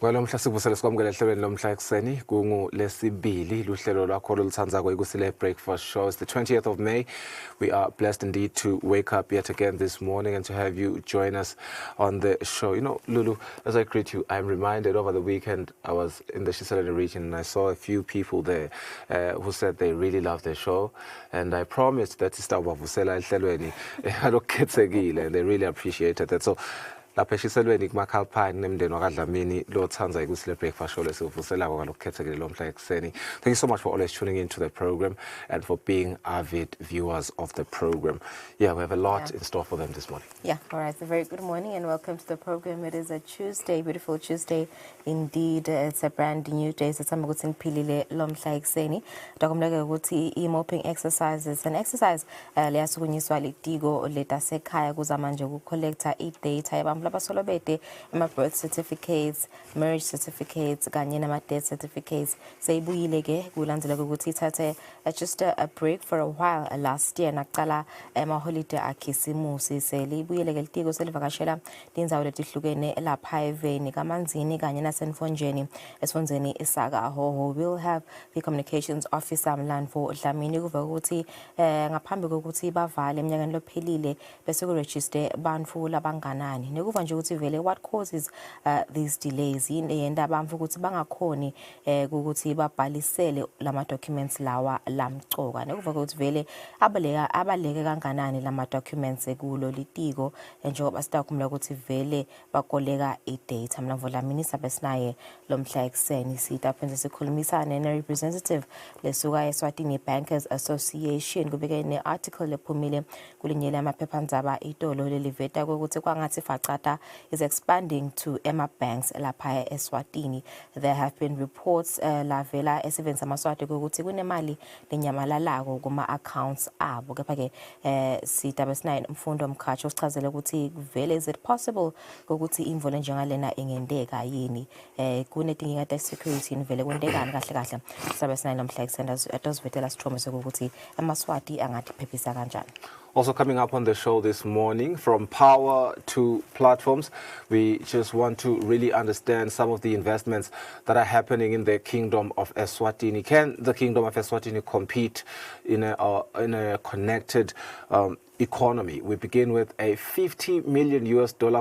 Kwalo mhla sivusele sikwamukela ehlelweni lomhla ekseni kungu lesibili luhlelo lwakho oluthandzako ikusile breakfast show. It's the 20th of May. We are blessed indeed to wake up yet again this morning and to have you join us on the show. You know, Lulu, as I greet you, I'm reminded over the weekend I was in the Kusile region and I saw a few people there who said they really love the show, and I promised that sitawavusela ehlelweni alokhetsekile, and they really appreciated that. So lapha eshiselweni kumakhalphani nemndeni wakadlamini lothanza ikusile breakfast show lesivuselako ngalokukhethekile lomhla ekseni. Thank you so much for always tuning into the program and for being avid viewers of the program. Yeah, we have a lot in store for them this morning. Yeah, all right. A very good morning and welcome to the program. It is a Tuesday, beautiful Tuesday indeed. It's a brand new day. So some good pilile lomhla ekseni. Dokumleke ukuthi i-mopping exercises. An exercise liyasukunyiswa litigo letasekhaya kuzamanje ukucollecta i-data yabantu abasolobede ama-birth certificates, marriage certificates kanye nama-death certificates. Seyibuyile ke kulandzela ukuthi ithathe just a break for a while last year naqala ama-holiday akhisimusi. Selibuyele ke litiko selivakashela tindzawo letihlukene lapha eveni kamanzini kanye nasenfonjeni esfonzeni isakahoho. We'll have the communications officer Mlandvo Dlamini kuva ukuthi ngaphambi kokuthi bavale eminyakeni lophelile bese kuregister bantfu labanganani nekuva nje ukuthi vele what causes these delays yini eyenda bantfu ukuthi bangakhoni ukuthi babhalisele lama documents lawa lamcoka nekuva ukuthi vele abaleke kanganani lama documents kulo litiko njengoba sitakumla ukuthi vele bakoleka i-data. Mlandvo Dlamini sabesinaye lomhla ekseni sitaphenze sikhulumisane ne-representative lesuka Eswatini Bankers Association kubeke ne-article lephumile kulinyele amaphephandzaba itolo leliveta ukuthi kwangathi facata is expanding to Emma banks lapha Eswatini. There have been reports lavela esiveni samaswati ukuthi kunemali lenyamalalako kuma accounts abo. Kepha ke sitabe sinaye Mfundo Mkhatsho usichazele ukuthi vele is it possible ukuthi imvolo njengalena ingendeka yini kunetinkinga ta security vele kwendekani kahle kahle. Sabe sinaye nomhla ekseni atosivetela sithombe ukuthi amaswati angathi phephisa kanjani. Also coming up on the show this morning, from power to platforms, we just want to really understand some of the investments that are happening in the Kingdom of Eswatini. Can the Kingdom of Eswatini compete in a connected economy? We begin with a $50 million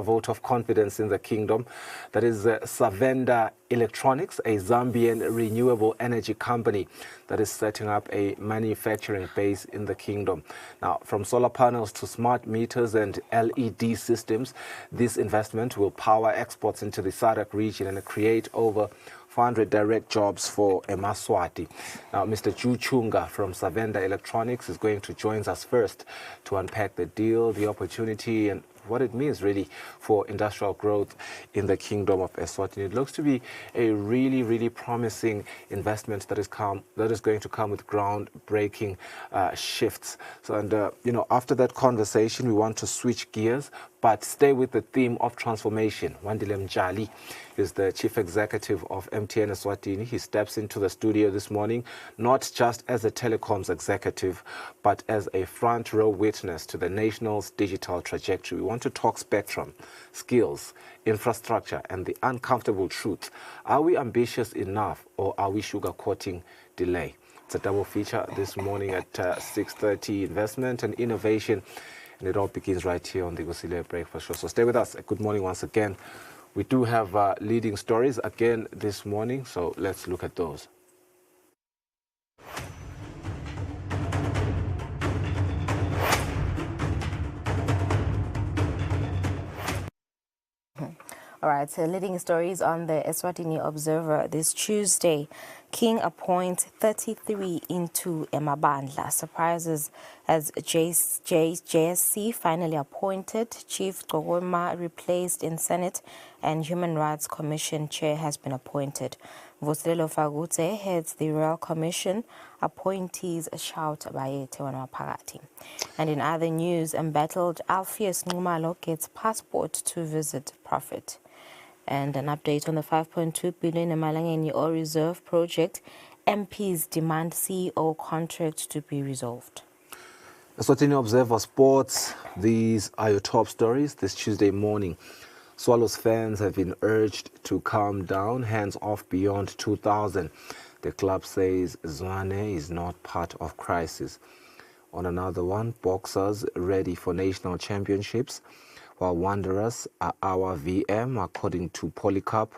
vote of confidence in the kingdom. That is Savenda Electronics, a Zambian renewable energy company that is setting up a manufacturing base in the kingdom. Now, from solar panels to smart meters and LED systems, this investment will power exports into the SADC region and create over 400 direct jobs for Emaswati. Now, Mr. Ju Chunga from Savenda Electronics is going to join us first to unpack the deal, the opportunity, and what it means really for industrial growth in the Kingdom of Eswatini. It looks to be a really, really promising investment that is going to come with groundbreaking shifts. So, and you know, after that conversation, we want to switch gears, but stay with the theme of transformation. Wandile Mjali is the chief executive of MTN Eswatini. He steps into the studio this morning, not just as a telecoms executive, but as a front row witness to the nation's digital trajectory. We want to talk spectrum, skills, infrastructure, and the uncomfortable truth. Are we ambitious enough, or are we sugarcoating delay? It's a double feature this morning at 6:30, investment and innovation. And it all begins right here on the Kusile Breakfast Show. So stay with us. Good morning once again. We do have leading stories again this morning, so let's look at those. All right, so leading stories on the Eswatini Observer this Tuesday. King appoints 33 into Emabandla. Surprises as JSC finally appointed. Chief Gogoma replaced in Senate and Human Rights Commission chair has been appointed. Vusilelo Fagute heads the Royal Commission. Appointees shout by Tewana Pagati. And in other news, embattled Alpheus Numalo gets passport to visit Prophet. And an update on the 5.2 billion Emalangeni Oil Reserve project. MPs demand CEO contract to be resolved. Eswatini Observer Sports, these are your top stories this Tuesday morning. Swallows fans have been urged to calm down, hands off beyond 2000. The club says Zwane is not part of crisis. On another one, boxers ready for national championships, while Wanderers are our VM according to Polycarp,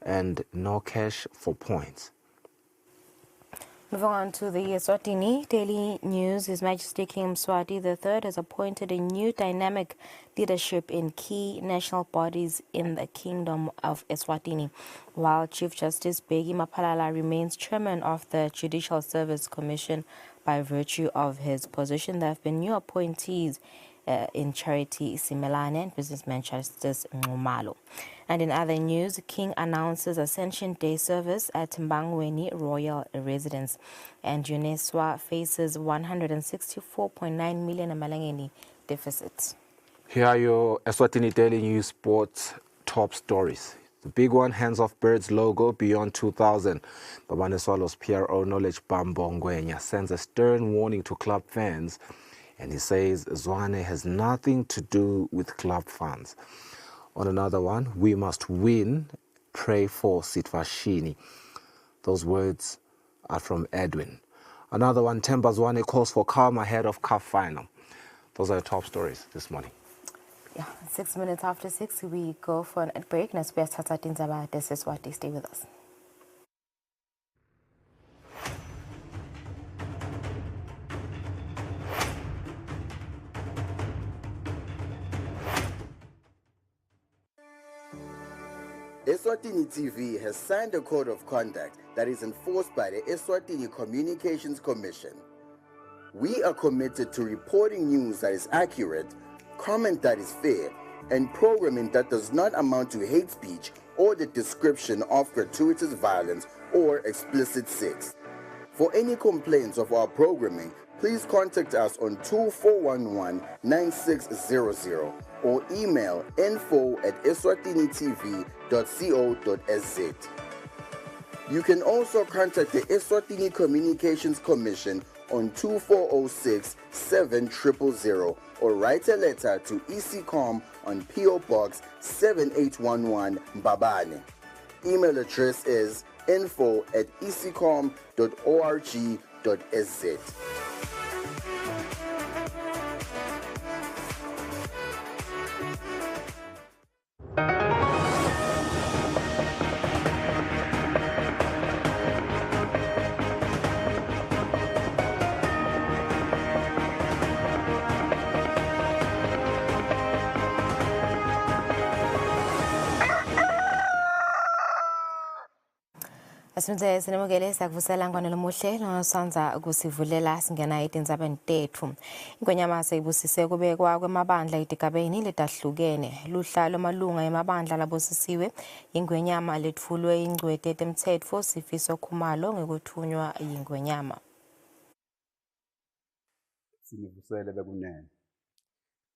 and no cash for points. Moving on to the Eswatini Daily News, His Majesty King Mswati III has appointed a new dynamic leadership in key national bodies in the Kingdom of Eswatini, while Chief Justice Bheki Maphalala remains chairman of the Judicial Service Commission by virtue of his position. There have been new appointees in Charity Simelane and businessman Justice Ngumalo. And in other news, King announces Ascension Day service at Mbangweni Royal Residence. And UNESWA faces 164.9 million amalangeni deficit. Here are your Eswatini Daily News Sports top stories. The big one, Hands Off Birds logo beyond 2000. Babane Swallows PRO Knowledge Bambongwenya sends a stern warning to club fans, and he says Zwane has nothing to do with club funds. On another one, we must win, pray for Sitvashini. Those words are from Edwin. Another one, Temba Zwane calls for calm ahead of CAF final. Those are the top stories this morning. Yeah, 6 minutes after 6, we go for a break. Stay with us. Eswatini TV has signed a code of conduct that is enforced by the Eswatini Communications Commission. We are committed to reporting news that is accurate, comment that is fair, and programming that does not amount to hate speech or the description of gratuitous violence or explicit sex. For any complaints of our programming, please contact us on 2411-9600 or email info@eswatinitv.co.za. You can also contact the Eswatini Communications Commission on 2406-7000 or write a letter to ECCOM on PO Box 7811 Mbabane. Email address is info@ecom.org.sz. Asimze sinemukele sakuvusela ngwane lomuhle nosanza kusivulela singena etindzabeni tethu. Ingonyama seyibusise kubekwa kwemabandla etigabeni letahlukene. Luhla lomalunga emabandla labosisiwe ingwenyama letfulwe ingcwete temtsetfo Sifiso Khumalo ngekuthunywa yingwenyama. Sinivusele bekunene.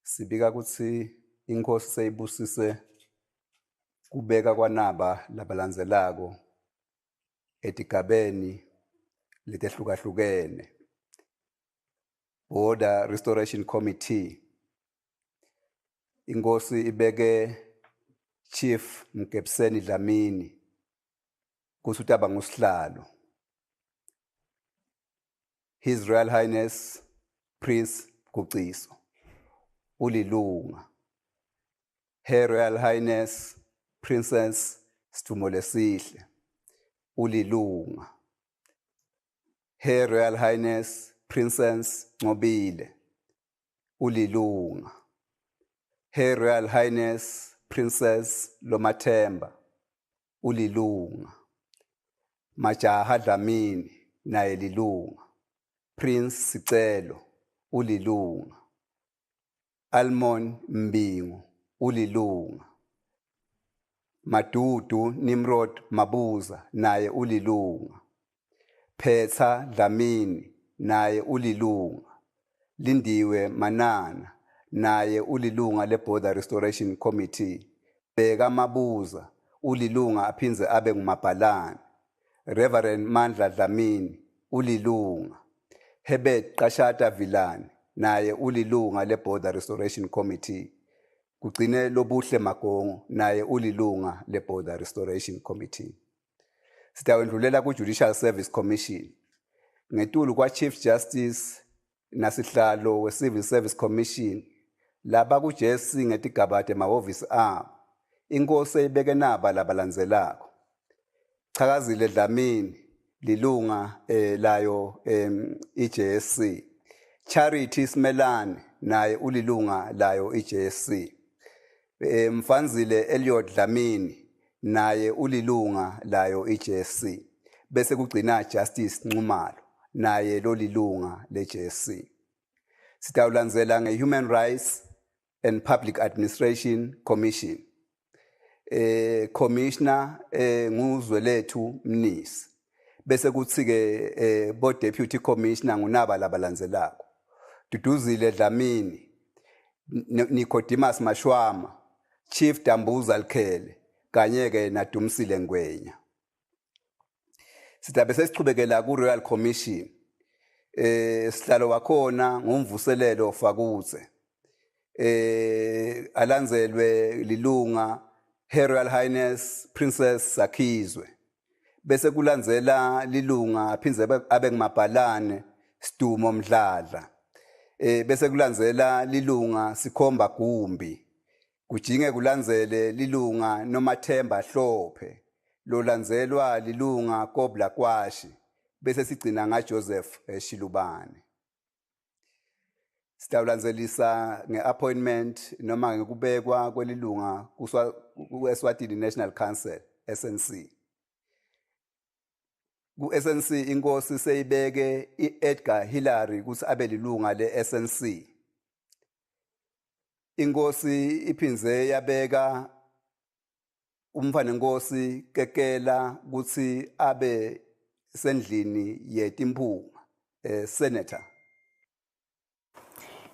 Sibika kutsi inkosi seyibusise kubeka kwanaba labalandzelako etigabeni letehlukahlukene. Border Restoration Committee. Inkosi ibeke Chief Mkepseni Dlamini kuthi utaba ngusihlalo. His Royal Highness Prince Kuciso ulilunga. Her Royal Highness Princess Stumolesihle ulilunga. Her Royal Highness Princess Ngobile ulilunga. Her Royal Highness Princess Lomathemba ulilunga. Majaha Dlamini naye lilunga. Prince Sicelo ulilunga. Almon Mbingu ulilunga. Madudu Nimrod Mabuza naye ulilunga. Phetha Dlamini naye ulilunga. Lindiwe Manana naye ulilunga le-Border Restoration Committee. Bheka Mabuza ulilunga aphinze abe ngumabhalane. Reverend Mandla Dlamini ulilunga. Hebert Qashata Vilani naye ulilunga le-Border Restoration Committee. kugcine Lobuhle Magongo naye ulilunga le-Border Restoration Committee. Sitawendlulela ku-Judicial Service Commission. Ngetulu kwa-Chief Justice nasihlalo we-Civil Service Commission laba ku-JSC ngetigabade emahhovisi abo. Inkosi eyibeke naba labalandzelako. Chakazile Dlamini lilunga layo i-JSC. Charity Smelane naye ulilunga layo i-JSC. Mfanzile Elliot Dlamini naye ulilunga layo i-JSC. Bese kugcina Justice Nxumalo naye lolilunga le-JSC. Sitawulandzela nge-Human Rights and Public Administration Commission. Commissioner nguZwelethu Mnisi. Bese kuthi-ke bo Deputy Commissioner ngunaba labalandzelako. Duduzile Dlamini, Nicodemus Mashwama, Chief Dambuza Likhele, kanye-ke naDumisile Ngwenya. Sitabe sesichubekela ku-Royal Commission. Sihlalo wakhona ngumvuselelo Fakutse. Alandzelwe lilunga Her Royal Highness Princess Sakhizwe. Bese kulandzela lilunga phinze abe ngumabhalane Stumo Mdladla. Bese kulandzela lilunga Sikhomba Gumbi. Kujinge kulandzele lilunga Nomathemba Hlophe. Lolandzelwa lilunga Kobla Kwashi. Bese sigcina ngaJoseph Shilubane. Sitawulandzelisa nge-appointment noma ngekubekwa kwelilunga ku-Eswatini National Council, SNC. Ku-SNC inkosi seyibeke i-Edgar Hillary ukuthi abe lilunga le-SNC. Inkosi iphinze yabeka umfanenkosi Kekela ukuthi abe sendlini yetimphunga, senator.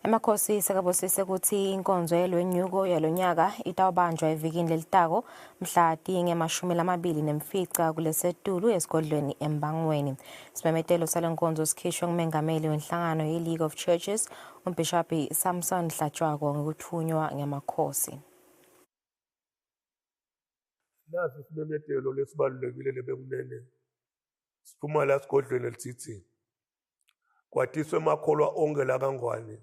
Emakhosi sekabosise ukuthi inkonzo yelwenyuko yalonyaka itawubanjwa evikini lelitako mhla nge-24 kulesetulu esigodlweni eMbangweni. Simemetelo salenkonzo sikhishwe ngumengameli wenhlangano ye-League of Churches uMbishop Samson Hlatshwako ngokuthunywa ngemakhosi. Nasi simemetelo lesibalulekile lebekunene. Siphuma la esigodlweni elithithini. Kwatiswe emakholwa onke la kaNgwane.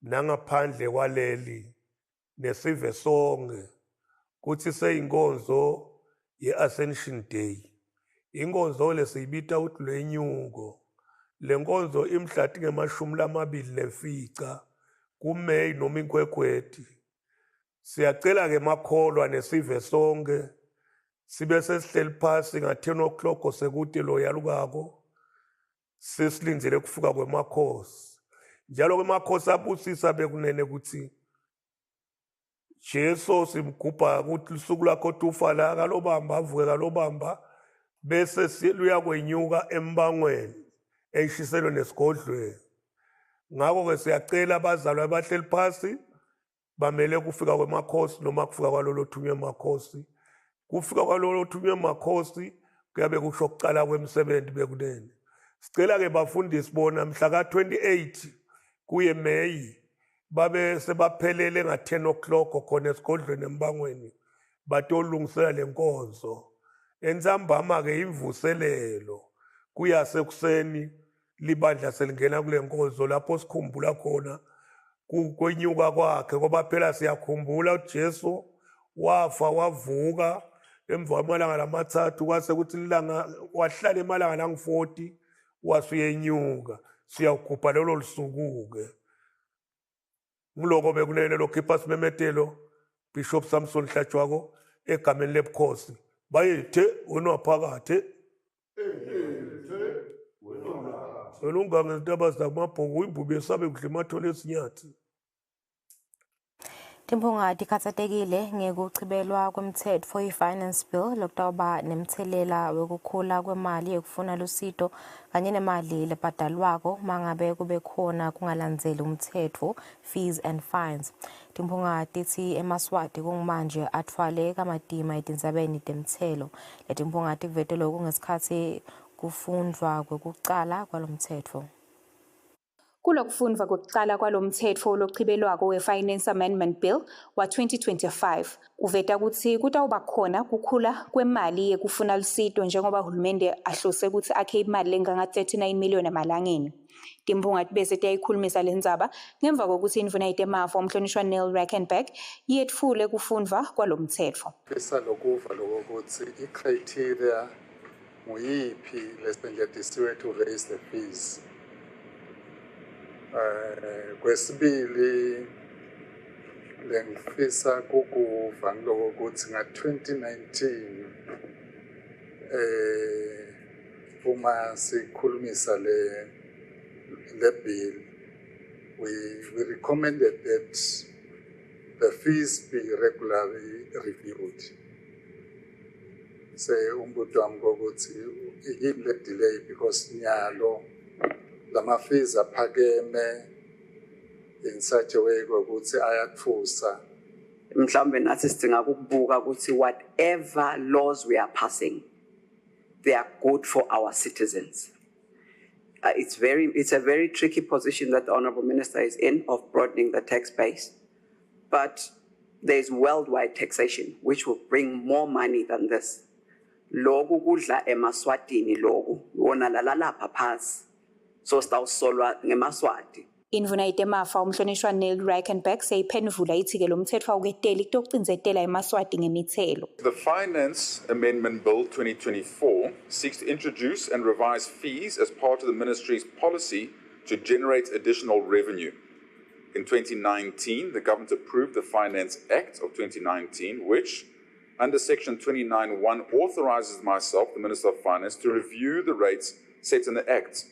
Nangaphandle kwaleli nesive sonke kuthi seyinkonzo ye-Ascension Day. Inkonzo lesiyibita ukuthi lenyuko. Lenkonzo imhla nge-29 kuMeyi noma iNkwekweti. Siyacela ke makholwa nesive sonke sibe sesihleli phasi nga-10 o'clock sekuthi lo yalukako sesilindele kufika kwemakhosi. Njalo kwemakhosi abusisa bekunene ukuthi Jesu simgubha ukuthi usuku lakho tufa la kalobamba avuke kalobamba bese luya kwenyuka eMbangweni eyishiselwe nesigodlweni. Ngakho ke siyacela abazalwa abahleli phasi bamele kufika kwemakhosi noma kufika kwalolo thunywe emakhosi. Kufika kwalolo thunywe emakhosi kuyabe kusho ukucala kwemisebenzi bekunene. Sicela ke bafundisi bona mhla ka-28 kuye Meyi babe sebaphelele nga-10 o'clock khona esigodlweni eMbangweni batolungisela lenkonzo. Entsambama ke imvuselelo kuyasekuseni libandla selingena kule nkonzo lapho sikhumbula khona kwenyuka kwakhe ngoba phela siyakhumbula uJesu wafa wavuka emva kwamalanga lamathathu kwase kuthi ilanga wahlala emalanga lang-40 wasuyenyuka. Siyawugubha lolo lusuku ke. Ngiloko bekunene lokhipha simemetelo Bishop Samson Hlatshwako egameni lebukhosi. Bayethe wena waphakathe. Wena ungangezintaba zamabhuku imbubi esabe kudla emathole esinyathi. Timphunga tikhathatekile ngekuchibelwa kwemthetho i-Finance Bill lokutawuba nemthelela wekukhula kwemali ekufuna lusito kanye nemali lebhadalwako mangabe kube khona kungalandzeli umthetho fees and fines. Timphunga tithi eMaswati kungumanje atfwale kamatima etindzabeni temthelo. Letimphunga tikuvetelwe kungesikhatsi kufundvwa kwekucala kwalomthetho. Kulokufundwa kokuqala kwalomthetho lochibelwako we-Finance Amendment Bill wa-2025 uveta ukuthi kutawuba khona kukhula kwemali yekufuna lusito njengoba uhulumende ahlose ukuthi akhe imali lenganga-39 million emalangeni. Timphunga bese tiyayikhulumisa le ndzaba ngemva kokuthi indvuna yetemafa umhlonishwa Neil Rackenback yetfule kufundwa kwalomthetho. Fisa lokuva lokuthi i-criteria nguyiphi lesetshenzisiwe to raise the fees. Kwesibili lengifisa kukuva lokuthi nga-2019 uma sikhulumisa le bill we recommended that the fees be regularly reviewed. Say umbuto wami ukuthi yini le delay because nyalo lama fees aphakeme in such a way ukuthi ayathusa. Mhlambe nathi sidinga ukubuka ukuthi whatever laws we are passing, they are good for our citizens. It's a very tricky position that the Honourable Minister is in of broadening the tax base, but there is worldwide taxation which will bring more money than this. Loku kudla emaswatini loku wona lalapha phasi so sitawusolwa ngemaswati. Indvuna yetemafa umhlonishwa Neil Rackenback seyiphendvula ithi-ke lo mthetho awuketeli kutokucinzetela emaswati ngemithelo. The Finance Amendment Bill 2024 seeks to introduce and revise fees as part of the Ministry's policy to generate additional revenue. In 2019, the government approved the Finance Act of 2019, which, under Section 29(1), authorizes myself, the Minister of Finance, to review the rates set in the Act,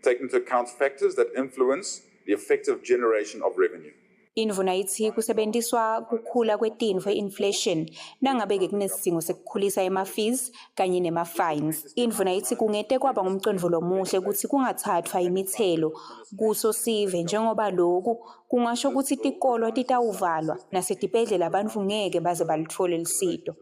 taking into account factors that influence the effective generation of revenue. Indvuna ithi kusebenziswa kukhula kwetintfo inflation nangabe-ke kunesidingo sekukhulisa ema-fees kanye nema-fines. Indvuna ithi kungete kwaba ngumcondvo lomuhle ukuthi kungathathwa imithelo kuso sive njengoba loku kungasho ukuthi tikolo titawuvalwa nasetibhedlela abantu ngeke baze balithole lusito.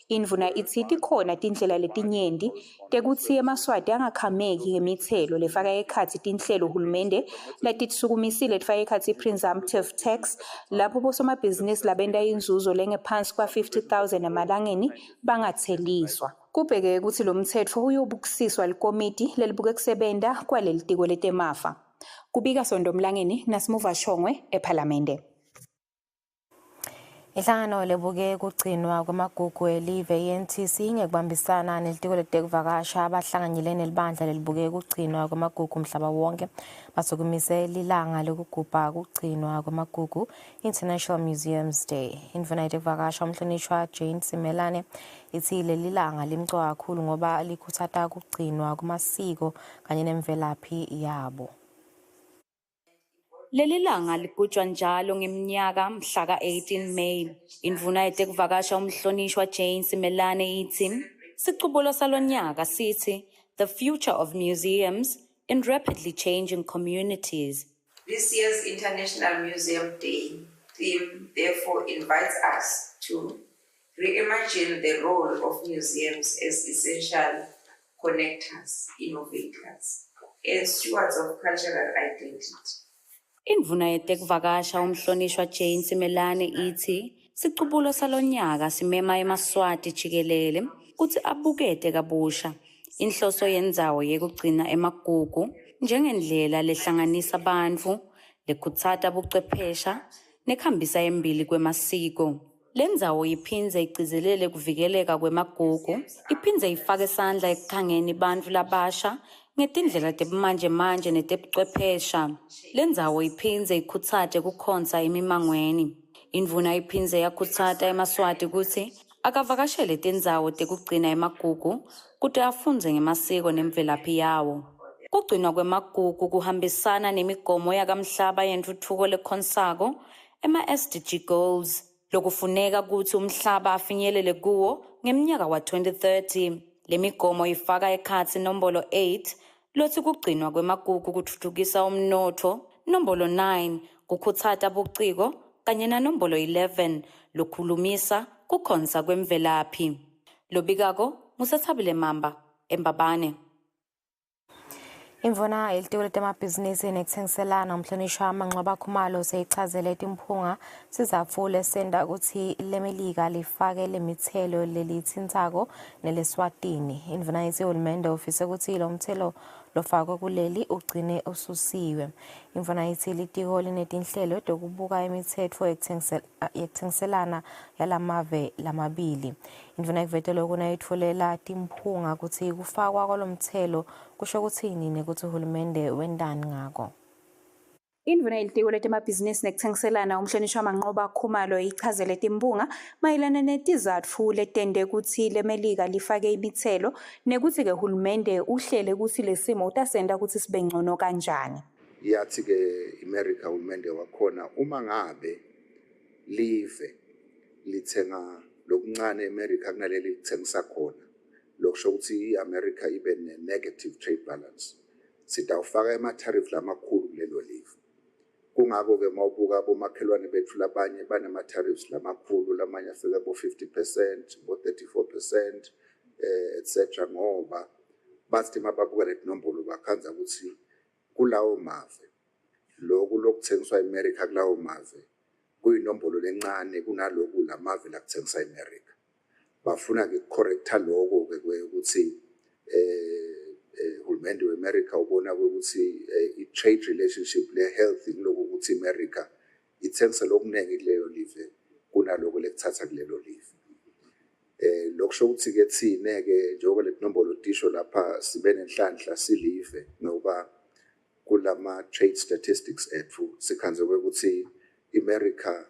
Indvuna ithi tikhona tindlela letinyenti tekuthi emaswati angakhameki ngemithelo lefaka ekhatsi tinhlelo uhulumende latitsukumisile lefaka ekhatsi presumptive tax lapho bosomabhizinisi labenta inzuzo lengephansi kwa-50,000 emalangeni bangatheliswa. Kubhekeke ukuthi lo mthetho uyobukisiswa likomiti lelibuke kusebenta kwaleli tiko letemafa. Kubika Sondomlangeni, Nasimuva Shongwe, ePhalamende. Ihlangano lebuke kugcinwa kwamagugu elive ye-NTC ngekubambisana nelitiko letekuvakasha abahlanganyele nelibandla lelibuke kugcinwa kwamagugu umhlaba wonke basukumise lilanga lokugubha kugcinwa kwamagugu International Museums Day. Indvuna yetekuvakasha umhlonishwa Jane Simelane ithi leli langa limcoka kakhulu ngoba likhuthata kugcinwa kwamasiko kanye nemvelaphi yabo. Leli langa ligujwa njalo ngeminyaka mhla ka-18 May. Indvuna yetekuvakasha umhlonishwa Jane Simelane ithi sicubulo salonyaka sithi the future of museums in rapidly changing communities. This year's International Museum Day theme therefore invites us to reimagine the role of museums as essential connectors, innovators, and stewards of cultural identity. Indvuna yetekuvakasha umhlonishwa Jane Simelane ithi sicubulo salonyaka simema emaswati jikelele kuthi abukete kabusha inhloso yendzawo yekugcina emagugu njengendlela lehlanganisa bantfu lekhutsata buchwephesha nekhambisa embili kwemasiko. Lendzawo iphindze igcizelele kuvikeleka kwemagugu, iphindze ifake isandla ekukhangeni bantfu labasha ngetindlela tebumanje netebuchwephesha. Lendzawo iphindze ikhutsate kukhonza emimangweni. Indvuna iphindze yakhutsata emaswati ukuthi akavakashele tindzawo tekugcina emagugu kuti afunze ngemasiko nemvelaphi yawo. Kugcinwa kwemagugu kuhambisana nemigomo yakamhlaba yentuthuko lekhonsako ema-SDG goals lokufuneka ukuthi umhlaba afinyelele kuwo ngeminyaka wa-2030. Le migomo ifaka ekhatsi nombolo 8 lothi kugcinwa kwemagugu kuthuthukisa umnotho, nombolo 9 kukhutsata buciko kanye nanombolo 11 lokhulumisa kukhonza kwemvelaphi. Lobikako Musathabile Mamba, eMbabane. Imvuna ilitiko letemabhizinisi nekuthengiselana umhlonishwa Manqoba Khumalo seyichazele timphunga sizafule senda ukuthi lemelika lifake lemithelo lelithintsako neleswatini. Imvuna yithi uhulumende ufise ukuthi lo mthelo lofakwe kuleli ugcine ususiwe. Imvuna yithi litiko linetinhlelo dokubuka imithetho yekuthengiselana yalamave lamabili. Imvuna ivetele kunayitfulela timphunga ukuthi kufakwa kwalomthelo kusho ukuthini nekuthi uhulumende wendani ngako. Indvuna yelitiko letemabhizinisi nekuthengiselana umhlonishwa Manqoba Khumalo ichazele timbunga mayelana netizatfu letende ukuthi lemelika lifake imithelo nekuthi-ke hulumende uhlele ukuthi lesimo utasenda ukuthi sibe ngcono kanjani. Yathi-ke America hulumende wakhona uma ngabe live lithenga lokuncane America kunaleli lithengisa khona lokusho ukuthi iAmerica ibe ne-negative trade balance sitawufaka ama-tariff lamakhulu kulelo live. Kungako-ke mawubuka bomakhelwane bethu labanye banama-tariffs lamakhulu lamanye afika bo-50%, bo-34%, etc. ngoba bathi mababuka letinombolo bakhanza ukuthi kulawo mave lokhu lokuthengiswa eAmerica kulawo mave kuyinombolo lencane kunaloku lamave lakuthengisa eAmerica. Bafuna ke correcta lokho ke ukuthi hulumende weAmerica ubona ukuthi i-trade relationship le healthy kuloko ukuthi America ithengisa lokunenge kuleyo live kunaloko lekuthatha kulelo live. Lokusho ukuthi ke thine ke njengoba letinombolo tisho lapha sibe nenhlanhla silive ngoba kulama trade statistics ethu sikhanze ukuthi America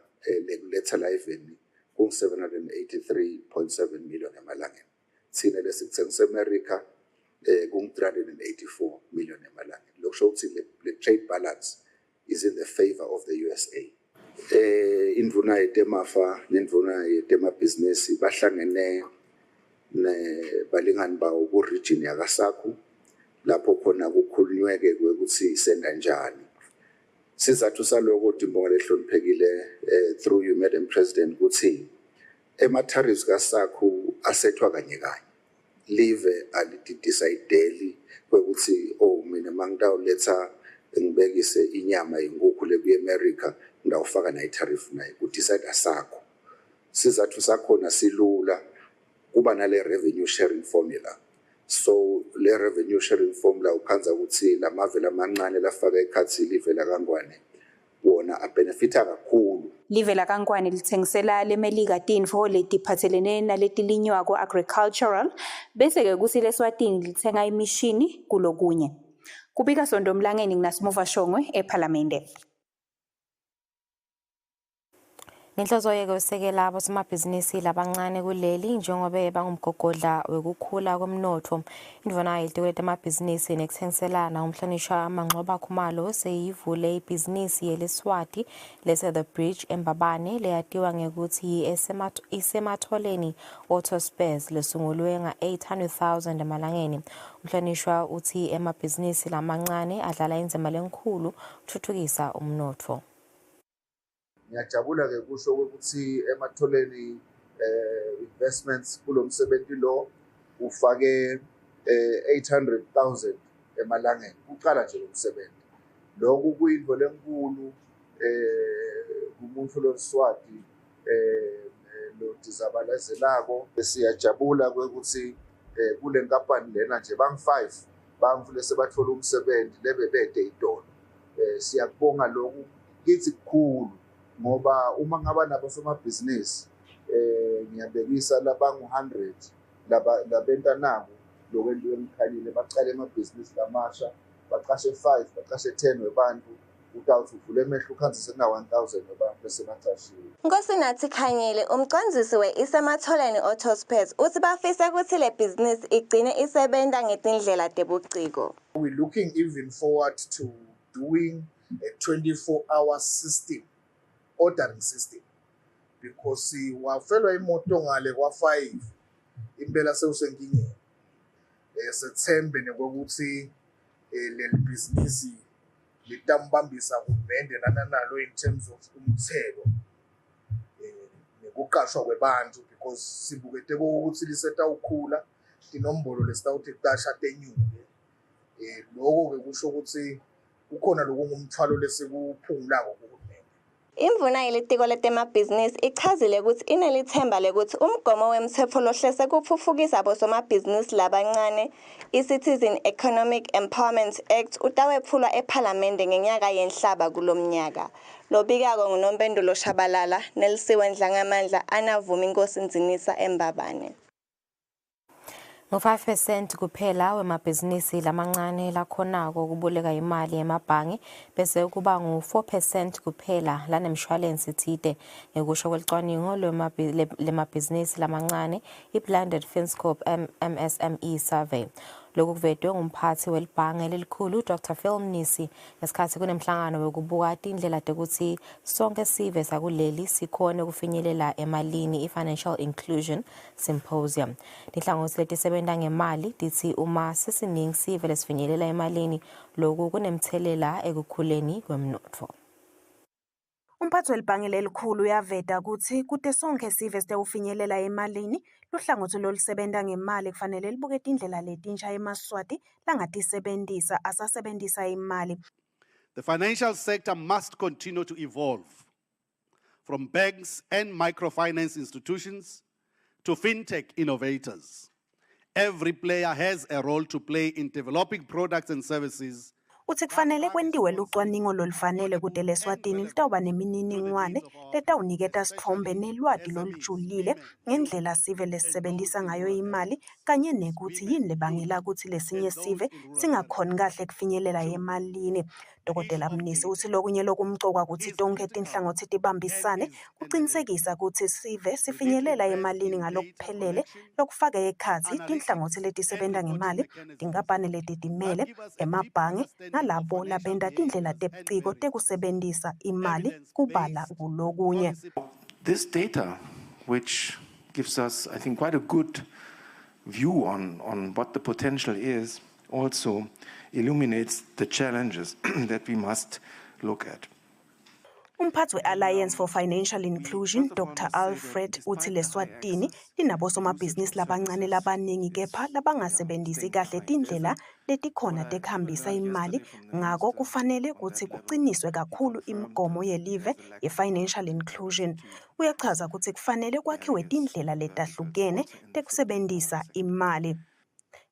lekuletha la eveni kung 783.7 million emalangeni. Thina lesikuthengisa America kung 384 million emalangeni. Lokusho ukuthi le trade balance is in the favor of the USA. Indvuna yetemafa nendvuna yetemabhizinisi bahlangene balingani bawo ku region yakasakhu lapho khona kukhulunyweke ukuthi senda njani. Sizathu saloko timbonga lehloniphekile through you Madam President ukuthi ema-tariffs kasakhu asethwa kanye kanye. Live alididicayideli kwekuthi mina mangitawuletha ngibekise inyama yenkukhu lebuye America ngidawufaka nayi tariff naye kudecide sakho. Sizathu sakhona silula kuba nale revenue sharing formula. So le revenue sharing formula ukhanza ukuthi lamave lamancane lafaka ekhathi live lakangwane wona abenefita kakhulu. Live lakangwane lithengisela lemelika tinfo letiphathelene naletilinywako agricultural bese ke kuthi leswatini lithenga imishini kulokunye. Kubika Sondo Mlangeni nginasimuva Shongwe eParliamente. Inhloso yeke usekela abosomabhizinisi labancane kuleli njengoba bangumgogodla wekukhula kwemnotho. Indvuna yelitiko letemabhizinisi nekuthengiselana umhlonishwa Manqoba Khumalo seyivule ibhizinisi yeleswati lese The Bridge eMbabane leyatiwa ngekuthi isematholeni auto spares lesungulwe nga-800,000 emalangeni. Umhlonishwa uthi emabhizinisi lamancane adlala indima lenkulu ukuthuthukisa umnotho. Ngiyajabula ke kusho ukuthi ematholeni investments kulomsebenzi lo ufake 800,000 emalangeni uqala nje umsebenzi. Lokhu kuyinto lenkulu kumuntu loSwati lo dizabalazelako. Siyajabula ukuthi kule nkampani lena nje bang5 bamfule sebathola umsebenzi lebebede idolo. Siyakubonga lokhu kithi kukhulu ngoba uma ngaba nabosomabhizinisi ngiyabekisa labangu100 labenta nabo lokwento emkhalile bacala emabhizinisi lamasha baqashe 5 baqashe 10 webantu utawuthi uvule emehlo ukhanzise kuna 1000 webantu bese baqashiwe. Nkosinathi Khanyile umcondzisi we-Isematholeni Auto Spares uthi bafisa ukuthi le business igcine isebenta ngetindlela tebuciko. We looking even forward to doing a 24-hour system, ordering system, because wafelwa imoto ngale kwa5 impela sewusenkingeni. Sethembe nekokuthi le business litambambisa uhulumende nanalo in terms of umthelo nekuqashwa kwebantu, because sibukete ukuthi lisetawukhula inombolo lesitawuthi tasha tenyuke Lokho ke kusho ukuthi kukhona lokungumthwalo lesikuphungulako kuhulumeni. Imvuna yelitiko letemabhizinisi ichazile ukuthi inelithemba lekuthi umgomo wemtsetfo lohlese kutfutfukisa bosomabhizinisi labancane i-Citizen Economic Empowerment Act utawephulwa ephalamende ngenyaka yenhlaba kulomnyaka. Lobikako nguNompendulo Shabalala, Nelisiwe Ndlangamandla, Anavuma Inkosi Nzinisa Embabane. Ngo-5% kuphela wemabhizinisi lamancane lakhonako ukuboleka imali emabhange bese kuba ngu-4% kuphela lanemshwalensi thide ngekusho kwelicwaningo lemabhizinisi lamancane i-Blended Finscope MSME Survey. Lokhu kuvedwe ngumphathi welibhange lelikhulu Dr. Phil Mnisi ngesikhathi kunemhlangano wokubuka indlela ukuthi sonke sive sakuleli sikhone ukufinyelela emalini i-Financial Inclusion Symposium. Inhlangothi letisebenza ngemali dithi uma sisiningi sive lesifinyelela emalini lokhu kunemthelela ekukhuleni kwemnotfo. Umphathi welibhange lelikhulu uyaveda ukuthi kude sonke sive sitewufinyelela emalini luhlangothi lolusebenta ngemali kufanele libuke indlela letinsha emaswati langatisebentisa asasebentisa imali. The financial sector must continue to evolve from banks and microfinance institutions to fintech innovators. Every player has a role to play in developing products and services. Uthi kufanele kwendiwe lucwaningo lolufanele kude leSwatini litawuba nemininingwane letawuniketa sitfombe nelwati lolujulile ngendlela sive lesisebentisa ngayo imali kanye nekuthi yini lebangela ukuthi lesinye sive singakhoni kahle kufinyelela emalini. Dr. Mnisi uthi lokunye lokumcoka ukuthi tonke tinhlangothi tibambisane kucinisekisa ukuthi sive sifinyelela emalini ngalokuphelele lokufaka ekhatsi tinhlangothi letisebenta ngemali, tinkampani letitimele, emabhange nalabo labenta tindlela tebuciko tekusebentisa imali kubala kulokunye. This data, which gives us, I think, quite a good view on what the potential is, also illuminates the challenges that we must look at. Umphathi we-Alliance for Financial Inclusion, Dr. Alfred uthi leSwatini linabosomabhizinisi labancane labaningi kepha labangasebentisi kahle tindlela letikhona tekuhambisa imali, ngako kufanele ukuthi kuciniswe kakhulu imigomo yelive ye-financial inclusion. Uyachaza ukuthi kufanele kwakhiwe tindlela letahlukene tekusebentisa imali.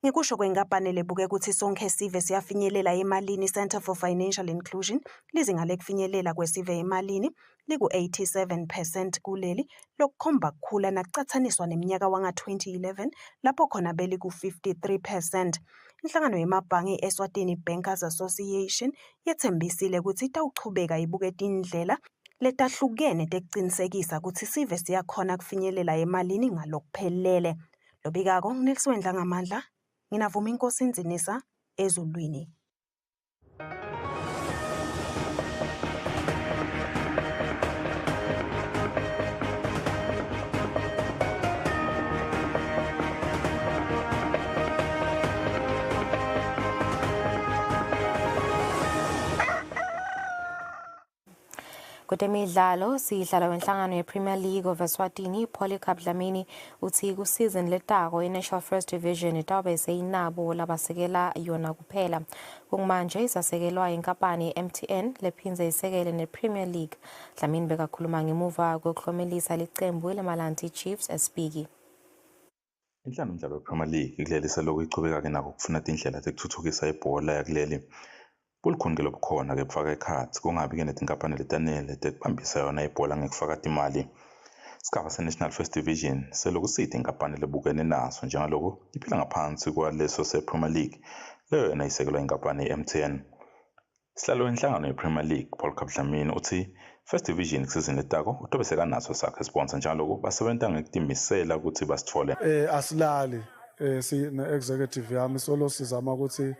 Ngekusho kwenkampani lebuke ukuthi sonke sive siyafinyelela emalini, Center for Financial Inclusion lizinga lekufinyelela kwesive emalini liku-87% kuleli lokukhomba kukhula nakucathaniswa neminyaka wanga-2011 lapho khona beliku-53%. Inhlangano yemabhange i-Eswatini Bankers Association yethembisile ukuthi itawuchubeka ibuke tindlela letahlukene tekucinisekisa ukuthi sive siyakhona kufinyelela emalini ngalokuphelele. Lobikako Nelisiwe Ndlangamandla, Nginavuma Inkosi Nzinisa ezulwini. Kutemidlalo sihlala wenhlangano yePremier League of Eswatini Polycarp Dlamini uthi kusizini letako iNational First Division itawube seyinabo labasekela yona kuphela. Kumanje isasekelwa inkampani MTN lephinze isekele nePremier League. Dlamini bekakhuluma ngemuva kokuklomelisa licembu leMalanti Chiefs eSpiki. Inhlangano yomdlalo wePremier League ikuleli selokhu ichubeka nako kufuna indlela tekuthuthukisa ibhola yakuleli. Bulukhona lobukhona ke kufaka ekhatsi kungabi ke netinkampani letanele tekubambisa yona ibhola ngekufaka imali. Sigaba se-National First Division selokuside inkampani lebukene naso njengaloko iphila ngaphansi kwaleso se-Premier League leyo yona isekelwa inkampani ye-MTN. Sihlalo inhlangano ye-Premier League Polycarp Dlamini uthi First Division kusizini letako utobe sekanaso sakhe sponsor njengaloko basebenta ngekutimisela ukuthi basithole. Asilali sine-executive yami solo sizama ukuthi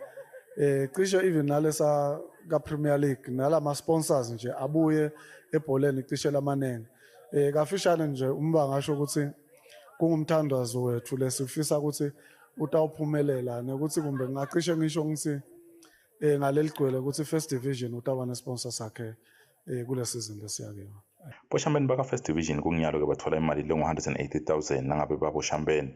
cishe even nalesa ka-Premier League nalama sponsors nje abuye ebholeni cishe lamanenge. Kafishane nje umba ngasho ukuthi kungumthandazo wethu lesifisa ukuthi utawuphumelela nokuthi kumbe ngacishe ngisho ngithi ngaleli gcwele ukuthi First Division utaba nesponsor sakhe kule season lesiyakho. Boshambeni baka First Division kunginyalo ke bathola imali lengu-180,000 nangabe baboshambeni.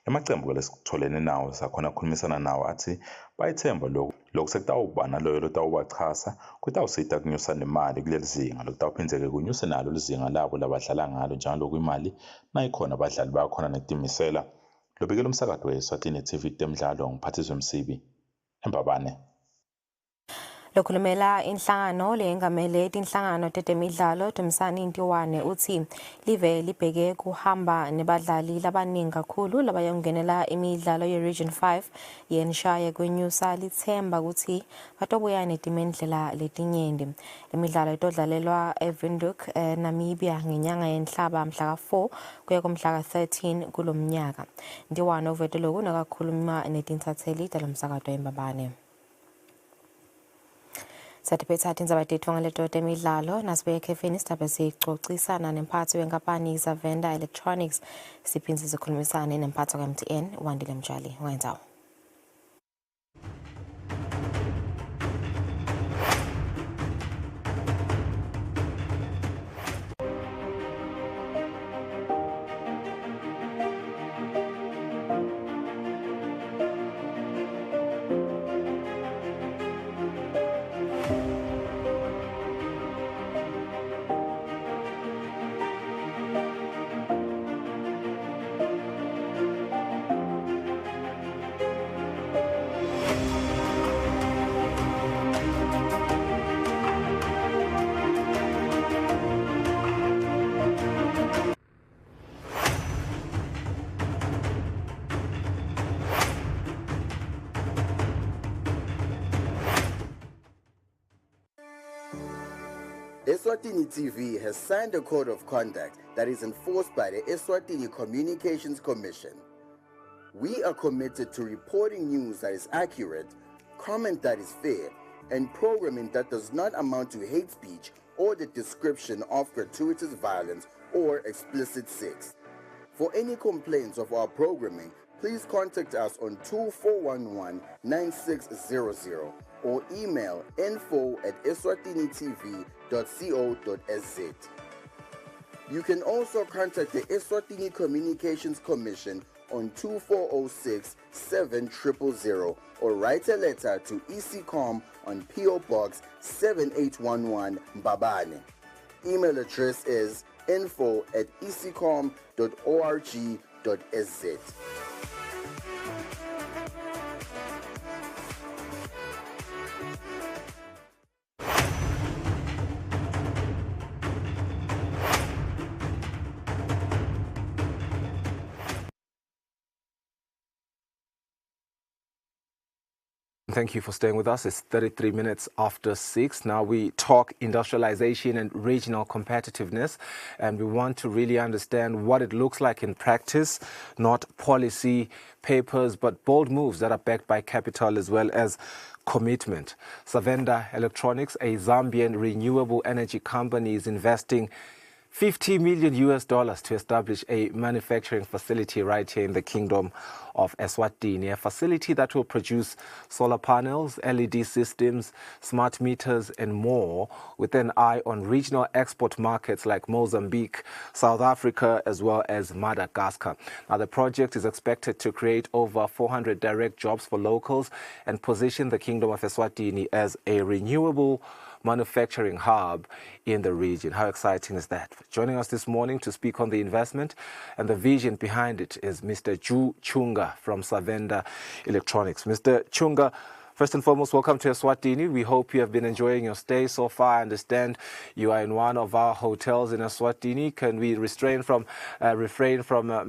Emacembu lesitholene nawo sakhona ukukhulumisana nawo athi bayithemba lokhu Lokhu sekutawuba naloyo lotawubachasa kutawusita kunyusa nemali kuleli zinga lokutawuphindze-ke kunyuse nalo lizinga labo labadlala ngalo njalo kwimali nayikhona abadlali bayakhona nekutimisela. Lobikela umsakazo we-Eswatini TV temidlalo ngiphathiswe Msibi eMbabane. Lokhulumela inhlangano lengamele tinhlangano tetemidlalo Dumisani Ntiwane uthi live libheke kuhamba nebadlali labaningi kakhulu labayongenela imidlalo ye-Region 5 yenshaya kwenyusa lithemba ukuthi batobuya netimendlela letinyenti. Imidlalo itodlalelwa eVindhoek Namibia ngenyanga yenhlaba mhla ka-4 kuya kumhla ka-13 kulomnyaka. Ntiwane uvete lokhu nakakhuluma netintatheli talomsakazo eMbabane. Satiphetha indzaba tethu ngaleto temidlalo nasibeke ekhefeni sidaba sicocisana nemphathi wenkampani Zavenda Electronics siphindze sikhulumisane nemphathi ka-MTN Wandile Mjali wenzawo. Eswatini TV has signed a code of conduct that is enforced by the Eswatini Communications Commission. We are committed to reporting news that is accurate, comment that is fair, and programming that does not amount to hate speech or the description of gratuitous violence or explicit sex. For any complaints of our programming, please contact us on 2411-9600 or email info@eswatinitv.co.za. You can also contact the Eswatini Communications Commission on 2406-7000 or write a letter to ECCOM on PO Box 7811 Mbabane. Email address is info@ecom.org.sz. Thank you for staying with us. It's 33 minutes after 6. Now we talk industrialization and regional competitiveness, and we want to really understand what it looks like in practice, not policy papers, but bold moves that are backed by capital as well as commitment. Zavenda Electronics, a Zambian renewable energy company, is investing $50 million to establish a manufacturing facility right here in the Kingdom of Eswatini, a facility that will produce solar panels, LED systems, smart meters, and more, with an eye on regional export markets like Mozambique, South Africa, as well as Madagascar. Now, the project is expected to create over 400 direct jobs for locals and position the Kingdom of Eswatini as a renewable manufacturing hub in the region. How exciting is that? Joining us this morning to speak on the investment and the vision behind it is Mr. Ju Chunga from Zavenda Electronics. Mr. Chunga, first and foremost, welcome to Eswatini. We hope you have been enjoying your stay so far. I understand you are in one of our hotels in Eswatini. Can we refrain from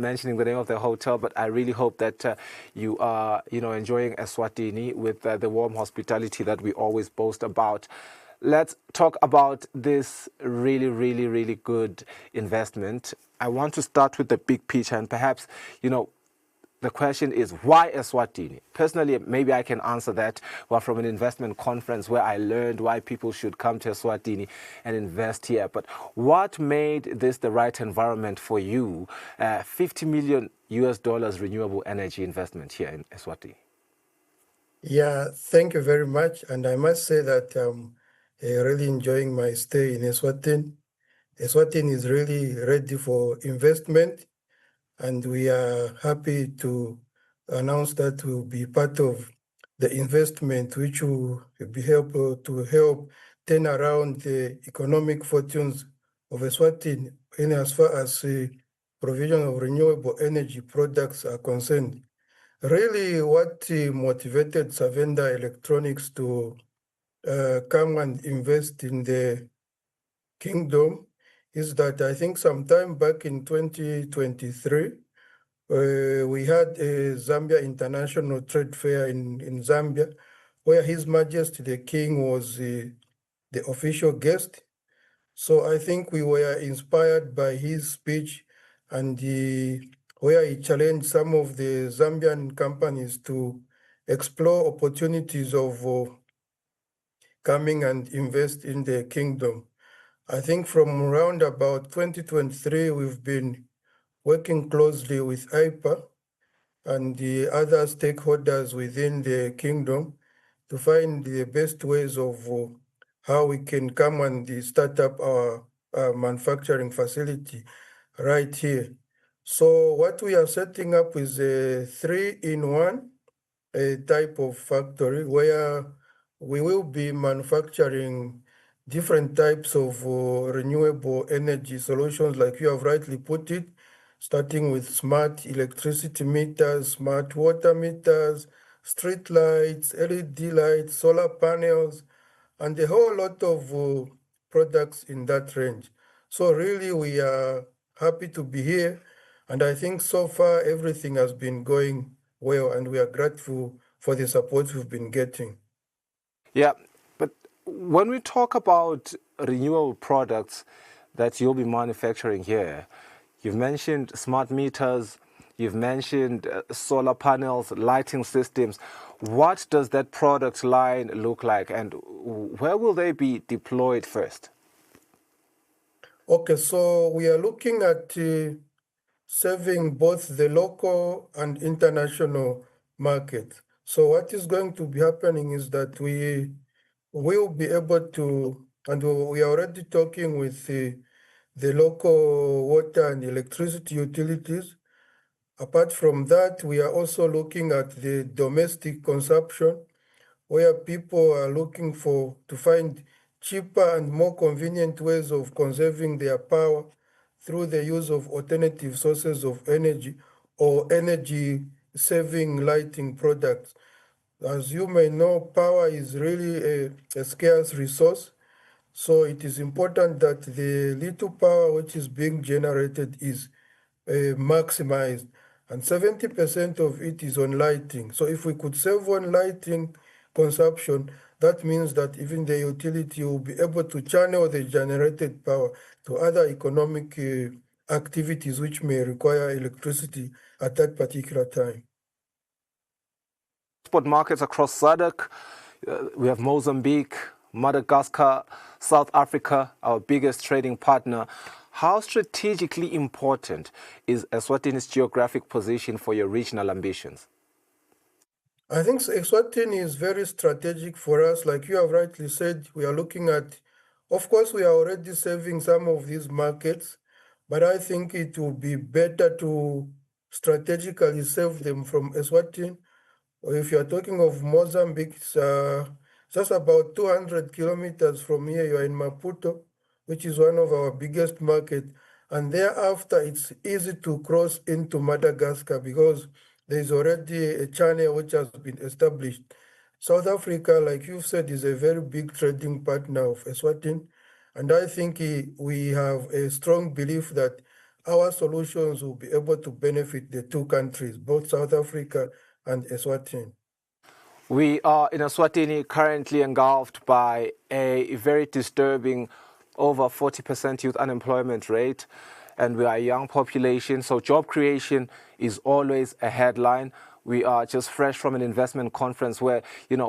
mentioning the name of the hotel? But I really hope that you are, enjoying Eswatini with the warm hospitality that we always boast about. Let's talk about this really good investment. I want to start with the big picture, and perhaps, the question is, why Eswatini? Personally, maybe I can answer that. Well, from an investment conference where I learned why people should come to Eswatini and invest here. But what made this the right environment for you? $50 million renewable energy investment here in Eswatini. Yeah, thank you very much. And I must say that really enjoying my stay in Eswatini. Eswatini is really ready for investment, and we are happy to announce that we'll be part of the investment which will be to help turn around the economic fortunes of Eswatini in as far as the provision of renewable energy products are concerned. Really, what motivated Savenda Electronics to come and invest in the kingdom is that I think sometime back in 2023, we had a Zambia International Trade Fair in Zambia, where His Majesty the King was the official guest. So I think we were inspired by his speech and where he challenged some of the Zambian companies to explore opportunities of coming and invest in the kingdom. I think from around about 2023, we've been working closely with IPA and the other stakeholders within the kingdom to find the best ways of how we can come and start up our manufacturing facility right here. So what we are setting up is a 3-in-1 type of factory where we will be manufacturing different types of renewable energy solutions, like you have rightly put it, starting with smart electricity meters, smart water meters, street lights, LED lights, solar panels, and a whole lot of products in that range. So really, we are happy to be here. And I think so far, everything has been going well, and we are grateful for the support we've been getting. Yeah, but when we talk about renewable products that you'll be manufacturing here, you've mentioned smart meters, you've mentioned solar panels, lighting systems. What does that product line look like, and where will they be deployed first? Okay, so we are looking at serving both the local and international market. So what is going to be happening is that we will be able to, and we are already talking with the local water and electricity utilities. Apart from that, we are also looking at the domestic consumption, where people are looking to find cheaper and more convenient ways of conserving their power through the use of alternative sources of energy or energy-saving lighting products. As you may know, power is really a scarce resource, so it is important that the little power which is being generated is maximized, and 70% of it is on lighting. So if we could save on lighting consumption, that means that even the utility will be able to channel the generated power to other economic activities which may require electricity at that particular time. Export markets across SADC, we have Mozambique, Madagascar, South Africa, our biggest trading partner. How strategically important is Eswatini's geographic position for your regional ambitions? I think Eswatini is very strategic for us. Like you have rightly said, we are looking at, of course, we are already serving some of these markets, but I think it will be better to strategically serve them from Eswatini. If you are talking of Mozambique, it's just about 200 kilometers from here. You are in Maputo, which is one of our biggest markets. And thereafter, it's easy to cross into Madagascar because there's already a channel which has been established. South Africa, like you said, is a very big trading partner of Eswatini. And I think we have a strong belief that our solutions will be able to benefit the two countries, both South Africa and Eswatini. We are in Eswatini currently engulfed by a very disturbing over 40% youth unemployment rate, and we are a young population, so job creation is always a headline. We are just fresh from an investment conference where,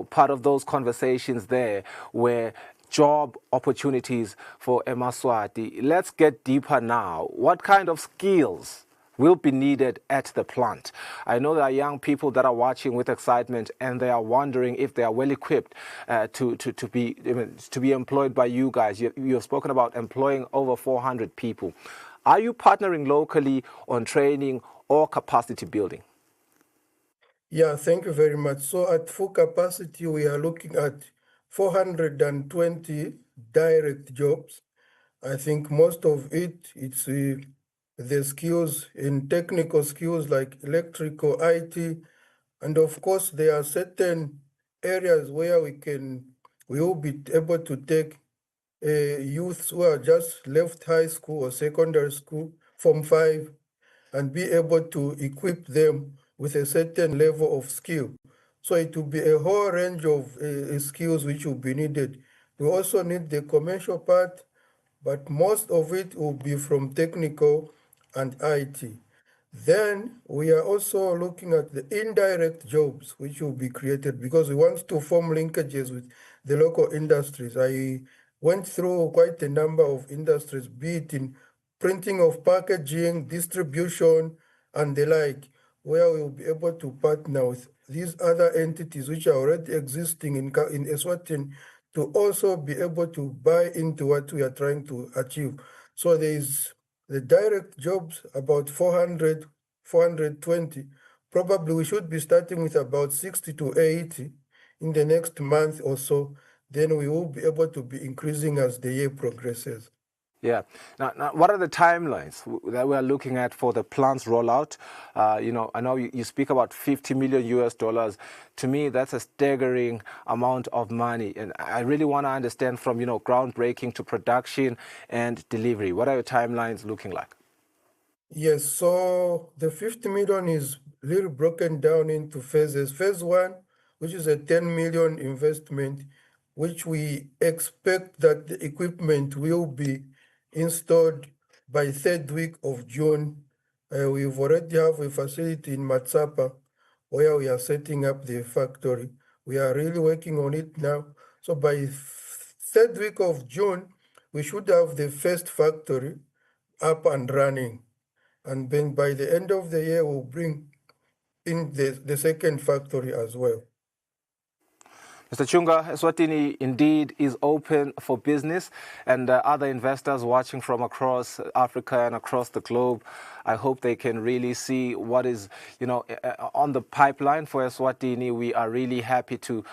part of those conversations there were job opportunities for eMaSwati. Let's get deeper now. What kind of skills will be needed at the plant? I know there are young people that are watching with excitement and they are wondering if they are well equipped to be employed by you guys. You have spoken about employing over 400 people. Are you partnering locally on training or capacity building? Yeah, thank you very much. So at full capacity, we are looking at 420 direct jobs. I think most of it's the skills in technical skills like electrical, IT, and of course there are certain areas where we will be able to take youths who are just left high school or secondary school, Form 5, and be able to equip them with a certain level of skill. So it will be a whole range of skills which will be needed. We also need the commercial part, but most of it will be from technical and IT. Then we are also looking at the indirect jobs which will be created because we want to form linkages with the local industries. I went through quite a number of industries, be it in printing of packaging, distribution, and the like, where we will be able to partner with these other entities which are already existing in Eswatini to also be able to buy into what we are trying to achieve. So there is the direct jobs, about 400, 420. Probably we should be starting with about 60 to 80 in the next month or so. Then we will be able to be increasing as the year progresses. Yeah. Now, what are the timelines that we are looking at for the plant's rollout? I know you speak about 50 million US dollars. To me, that's a staggering amount of money. And I really want to understand from, groundbreaking to production and delivery. What are your timelines looking like? Yes, so the 50 million is little broken down into phases. Phase 1, which is a 10 million investment, which we expect that the equipment will be installed by third week of June. We've already have a facility in Matsapa where we are setting up the factory. We are really working on it now. So by third week of June, we should have the first factory up and running. And then by the end of the year, we'll bring in the second factory as well. Mr. Chunga, Eswatini indeed is open for business, and other investors watching from across Africa and across the globe, I hope they can really see what is, on the pipeline for Eswatini. We are really happy to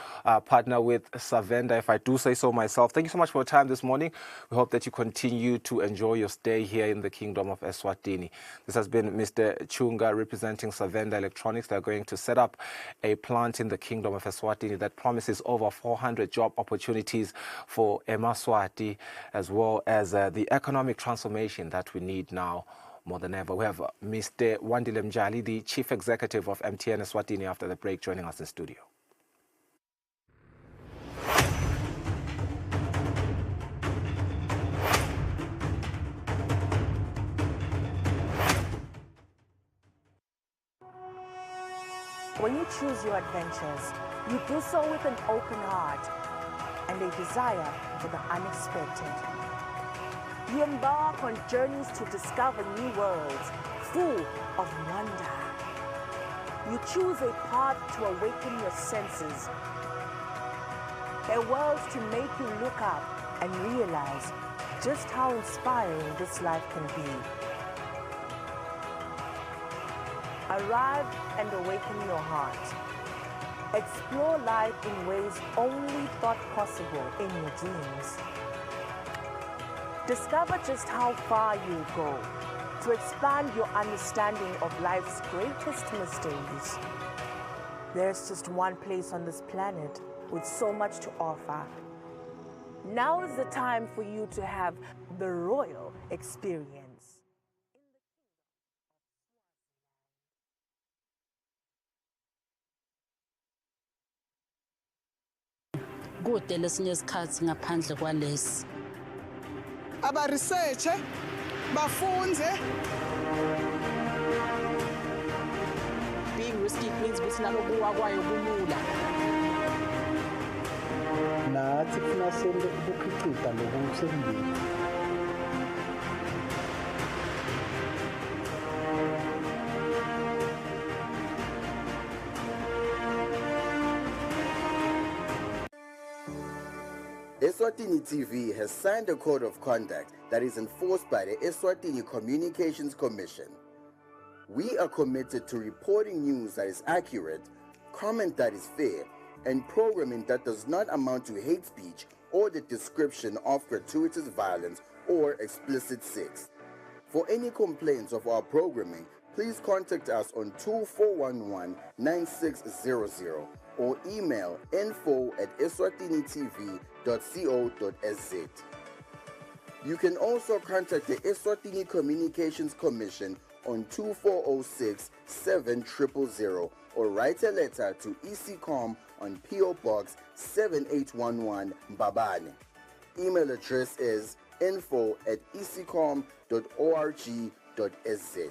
partner with Savenda, if I do say so myself. Thank you so much for your time this morning. We hope that you continue to enjoy your stay here in the Kingdom of Eswatini. This has been Mr. Chunga representing Savenda Electronics. They're going to set up a plant in the Kingdom of Eswatini that promises over 400 job opportunities for Emaswati, as well as the economic transformation that we need now more than ever. We have Mr. Wandile Mjali, the Chief Executive of MTN Eswatini, after the break, joining us in studio. When you choose your adventures, you do so with an open heart and a desire for the unexpected. You embark on journeys to discover new worlds full of wonder. You choose a path to awaken your senses, a world to make you look up and realize just how inspiring this life can be. Arrive and awaken your heart. Explore life in ways only thought possible in your dreams. Discover just how far you'll go to expand your understanding of life's greatest mysteries. There's just one place on this planet with so much to offer. Now is the time for you to have the royal experience. Kude lesinye isikhathi ngaphandle kwalesi aba-researche bafunze. Being risky means ukuthi nalokuwa kwayo kulula. Nathi kufuna senze ukukhicita lokusembili. Eswatini TV has signed a code of conduct that is enforced by the Eswatini Communications Commission. We are committed to reporting news that is accurate, comment that is fair, and programming that does not amount to hate speech or the description of gratuitous violence or explicit sex. For any complaints of our programming, please contact us on 2411-9600 or email info@eswatinitv.co.za. You can also contact the Eswatini Communications Commission on 2406-7000 or write a letter to ECCOM on PO Box 7811 Mbabane. Email address is info@ecom.org.sz.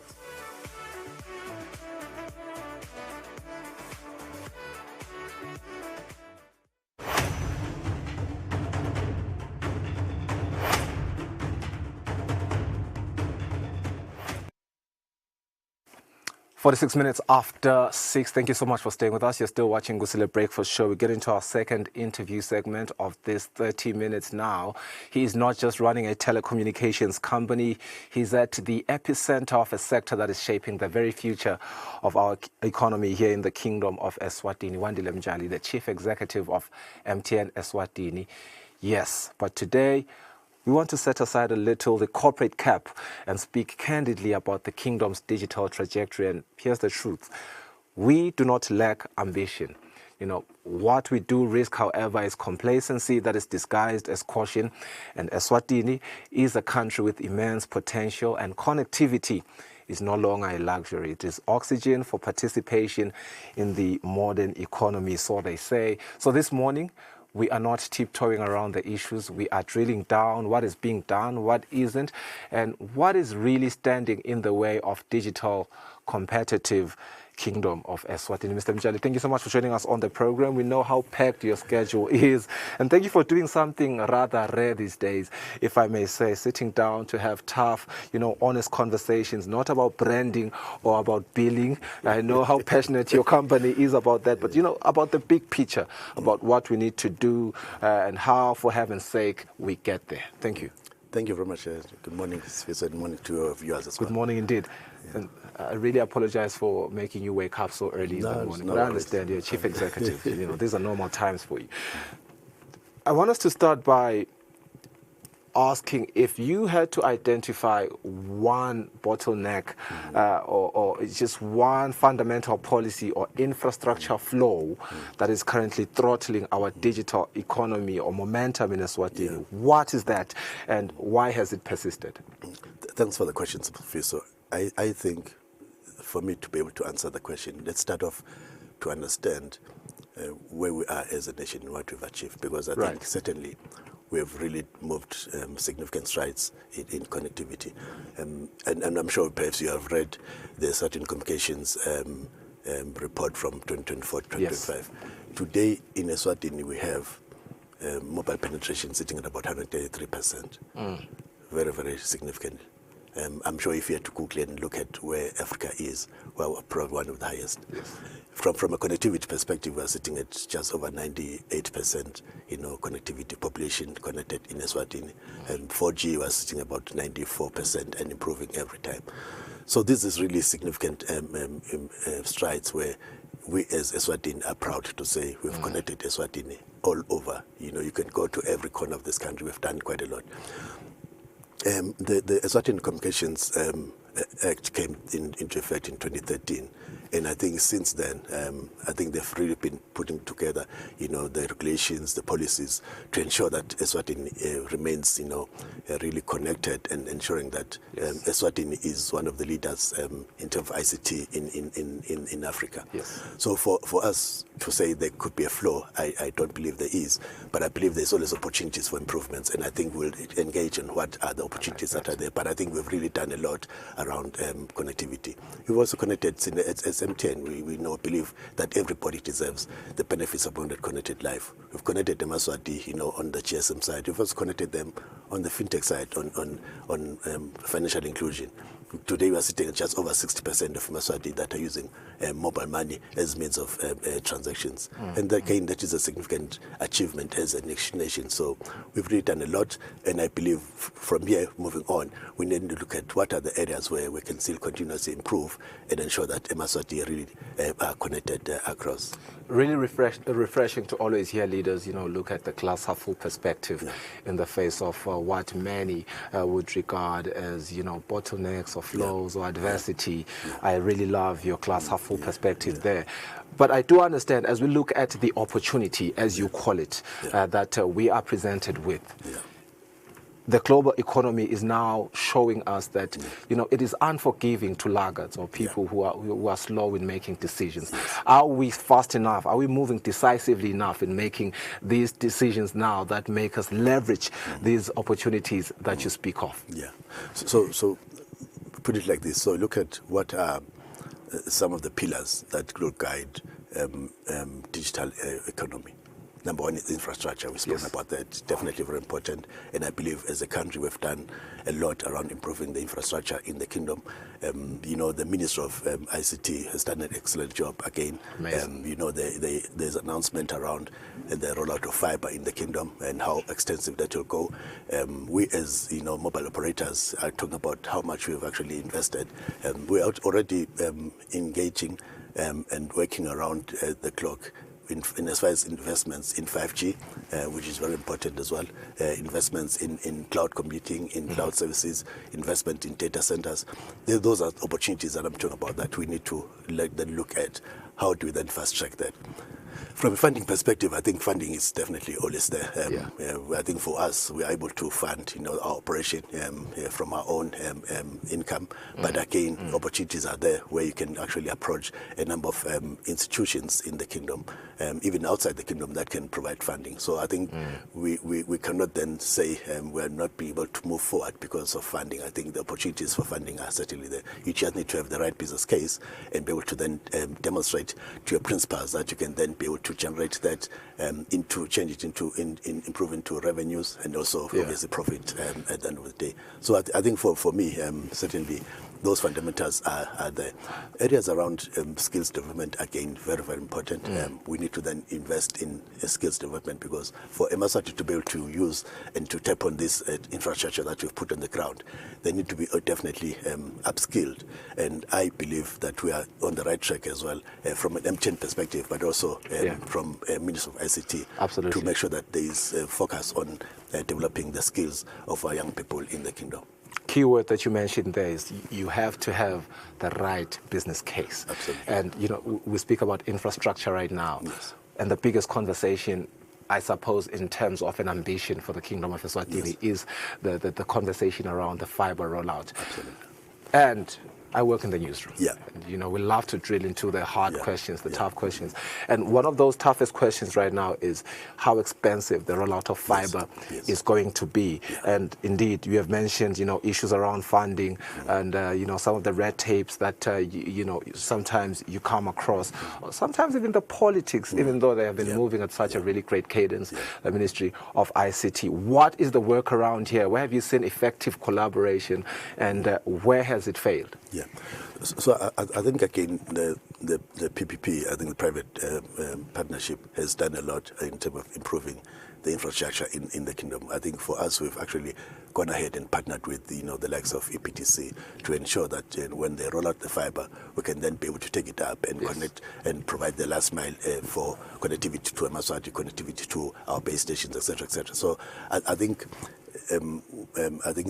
"46 minutes after 6. Thank you so much for staying with us. You're still watching Kusile Breakfast Show. We get into our second interview segment of this 30 minutes now. He is not just running a telecommunications company. He's at the epicenter of a sector that is shaping the very future of our economy here in the Kingdom of Eswatini. Wandile Mjali, the Chief Executive of MTN Eswatini. Yes, but today we want to set aside a little the corporate cap and speak candidly about the kingdom's digital trajectory. And here's the truth. We do not lack ambition. What we do risk, however, is complacency that is disguised as caution. And Eswatini is a country with immense potential, and connectivity is no longer a luxury. It is oxygen for participation in the modern economy, so they say. So this morning, we are not tiptoeing around the issues. We are drilling down what is being done, what isn't, and what is really standing in the way of digital competitive Kingdom of Eswatini. Mr. Mjali, thank you so much for joining us on the program. We know how packed your schedule is, and thank you for doing something rather rare these days, if I may say, sitting down to have tough, honest conversations, not about branding or about billing. I know how passionate your company is about that, but about the big picture, about what we need to do and how, for heaven's sake, we get there. Thank you. Thank you very much. Good morning, Good morning to your viewers as well. Good morning indeed. Yeah. And I really apologize for making you wake up so early in the morning. But I understand you're Chief Executive. These are normal times for you. I want us to start by asking if you had to identify one bottleneck or just one fundamental policy or infrastructure flaw that is currently throttling our digital economy or momentum in Eswatini. What is that, and why has it persisted? Thanks for the question, Professor. I think for me to be able to answer the question, let's start off to understand where we are as a nation and what we've achieved, because I think certainly we have really moved significant strides in connectivity. And I'm sure perhaps you have read the Certain Communications report from 2024-2025. Yes. Today in Eswatini we have mobile penetration sitting at about 133%. Very, very significant. I'm sure if you had to Google and look at where Africa is, we're probably one of the highest. Yes. From a connectivity perspective, we're sitting at just over 98%, connectivity population connected in Eswatini. And 4G was sitting about 94% and improving every time. So this is really significant strides where we as Eswatini are proud to say we've connected Eswatini all over. You can go to every corner of this country. We've done quite a lot. The Eswatini Communications Act came into effect in 2013, and I think since then, I think they've really been putting together, the regulations, the policies to ensure that Eswatini remains, really connected, and ensuring that Eswatini is one of the leaders in terms of ICT in Africa. Yes. So for us to say there could be a flaw, I don't believe there is, but I believe there's always opportunities for improvements, and I think we'll engage in what are the opportunities that are there. But I think we've really done a lot around connectivity. We've also connected as MTN. We believe that everybody deserves the benefits of that connected life. We've connected them as on the GSM side. We've also connected them on the fintech side, on financial inclusion. today we are sitting at just over 60% of Maswati that are using mobile money as means of transactions. And again, that is a significant achievement as a nation. So we've really done a lot, and I believe from here moving on, we need to look at what are the areas where we can still continuously improve and ensure that Maswati really are connected across. Really refreshing to always hear leaders, look at the glass half full perspective in the face of what many would regard as, bottlenecks or flaws or adversity. I really love your glass half full perspective there. But I do understand, as we look at the opportunity, as you call it, that we are presented with, the global economy is now showing us that, it is unforgiving to laggards or people who are slow in making decisions. Are we fast enough? Are we moving decisively enough in making these decisions now that make us leverage these opportunities that you speak of? Yeah. So put it like this. So look at what are some of the pillars that will guide digital economy. Number one is infrastructure. We've spoken about that. Definitely very important. And I believe as a country we've done a lot around improving the infrastructure in the kingdom. The Minister of ICT has done an excellent job again. There's an announcement around the rollout of fiber in the kingdom and how extensive that will go. We as mobile operators are talking about how much we've actually invested. We are already engaging and working around the clock in as far as investments in 5G, which is very important as well, investments in cloud computing, in cloud services, investment in data centers. Those are opportunities that I'm talking about that we need to then look at. How do we then fast track that? From a funding perspective, I think funding is definitely always there. I think for us, we are able to fund, our operation from our own income. But again, opportunities are there where you can actually approach a number of institutions in the kingdom, even outside the kingdom, that can provide funding. So I think we cannot then say we're not being able to move forward because of funding. I think the opportunities for funding are certainly there. You just need to have the right business case and be able to then demonstrate to your principals that you can then be able to generate that change it into improve into revenues and also obviously profit at the end of the day. So I think for me, certainly those fundamentals are there. Areas around skills development, again, very, very important. We need to then invest in skills development because for Maswati to be able to use and to tap on this infrastructure that we've put on the ground, they need to be definitely upskilled. And I believe that we are on the right track as well from an MTN perspective, but also from Minister of ICT to make sure that there is focus on developing the skills of our young people in the kingdom. Key word that you mentioned there is you have to have the right business case. Absolutely. And, we speak about infrastructure right now. Yes. And the biggest conversation, I suppose, in terms of an ambition for the Kingdom of Eswatini is the conversation around the fiber rollout. Absolutely. And I work in the newsroom. Yeah. And, we love to drill into the hard questions, the tough questions. And one of those toughest questions right now is how expensive the rollout of fiber is going to be. And indeed, you have mentioned, issues around funding and, some of the red tapes that, sometimes you come across. Or sometimes even the politics, even though they have been moving at such a really great cadence, the Ministry of ICT. What is the workaround here? Where have you seen effective collaboration and where has it failed? Yeah. So I think, again, the PPP, I think the private partnership has done a lot in terms of improving the infrastructure in the kingdom. I think for us, we've actually gone ahead and partnered with the likes of EPTC to ensure that when they roll out the fiber, we can then be able to take it up and connect and provide the last mile for connectivity to Maswati, connectivity to our base stations, etc., etc. So I think in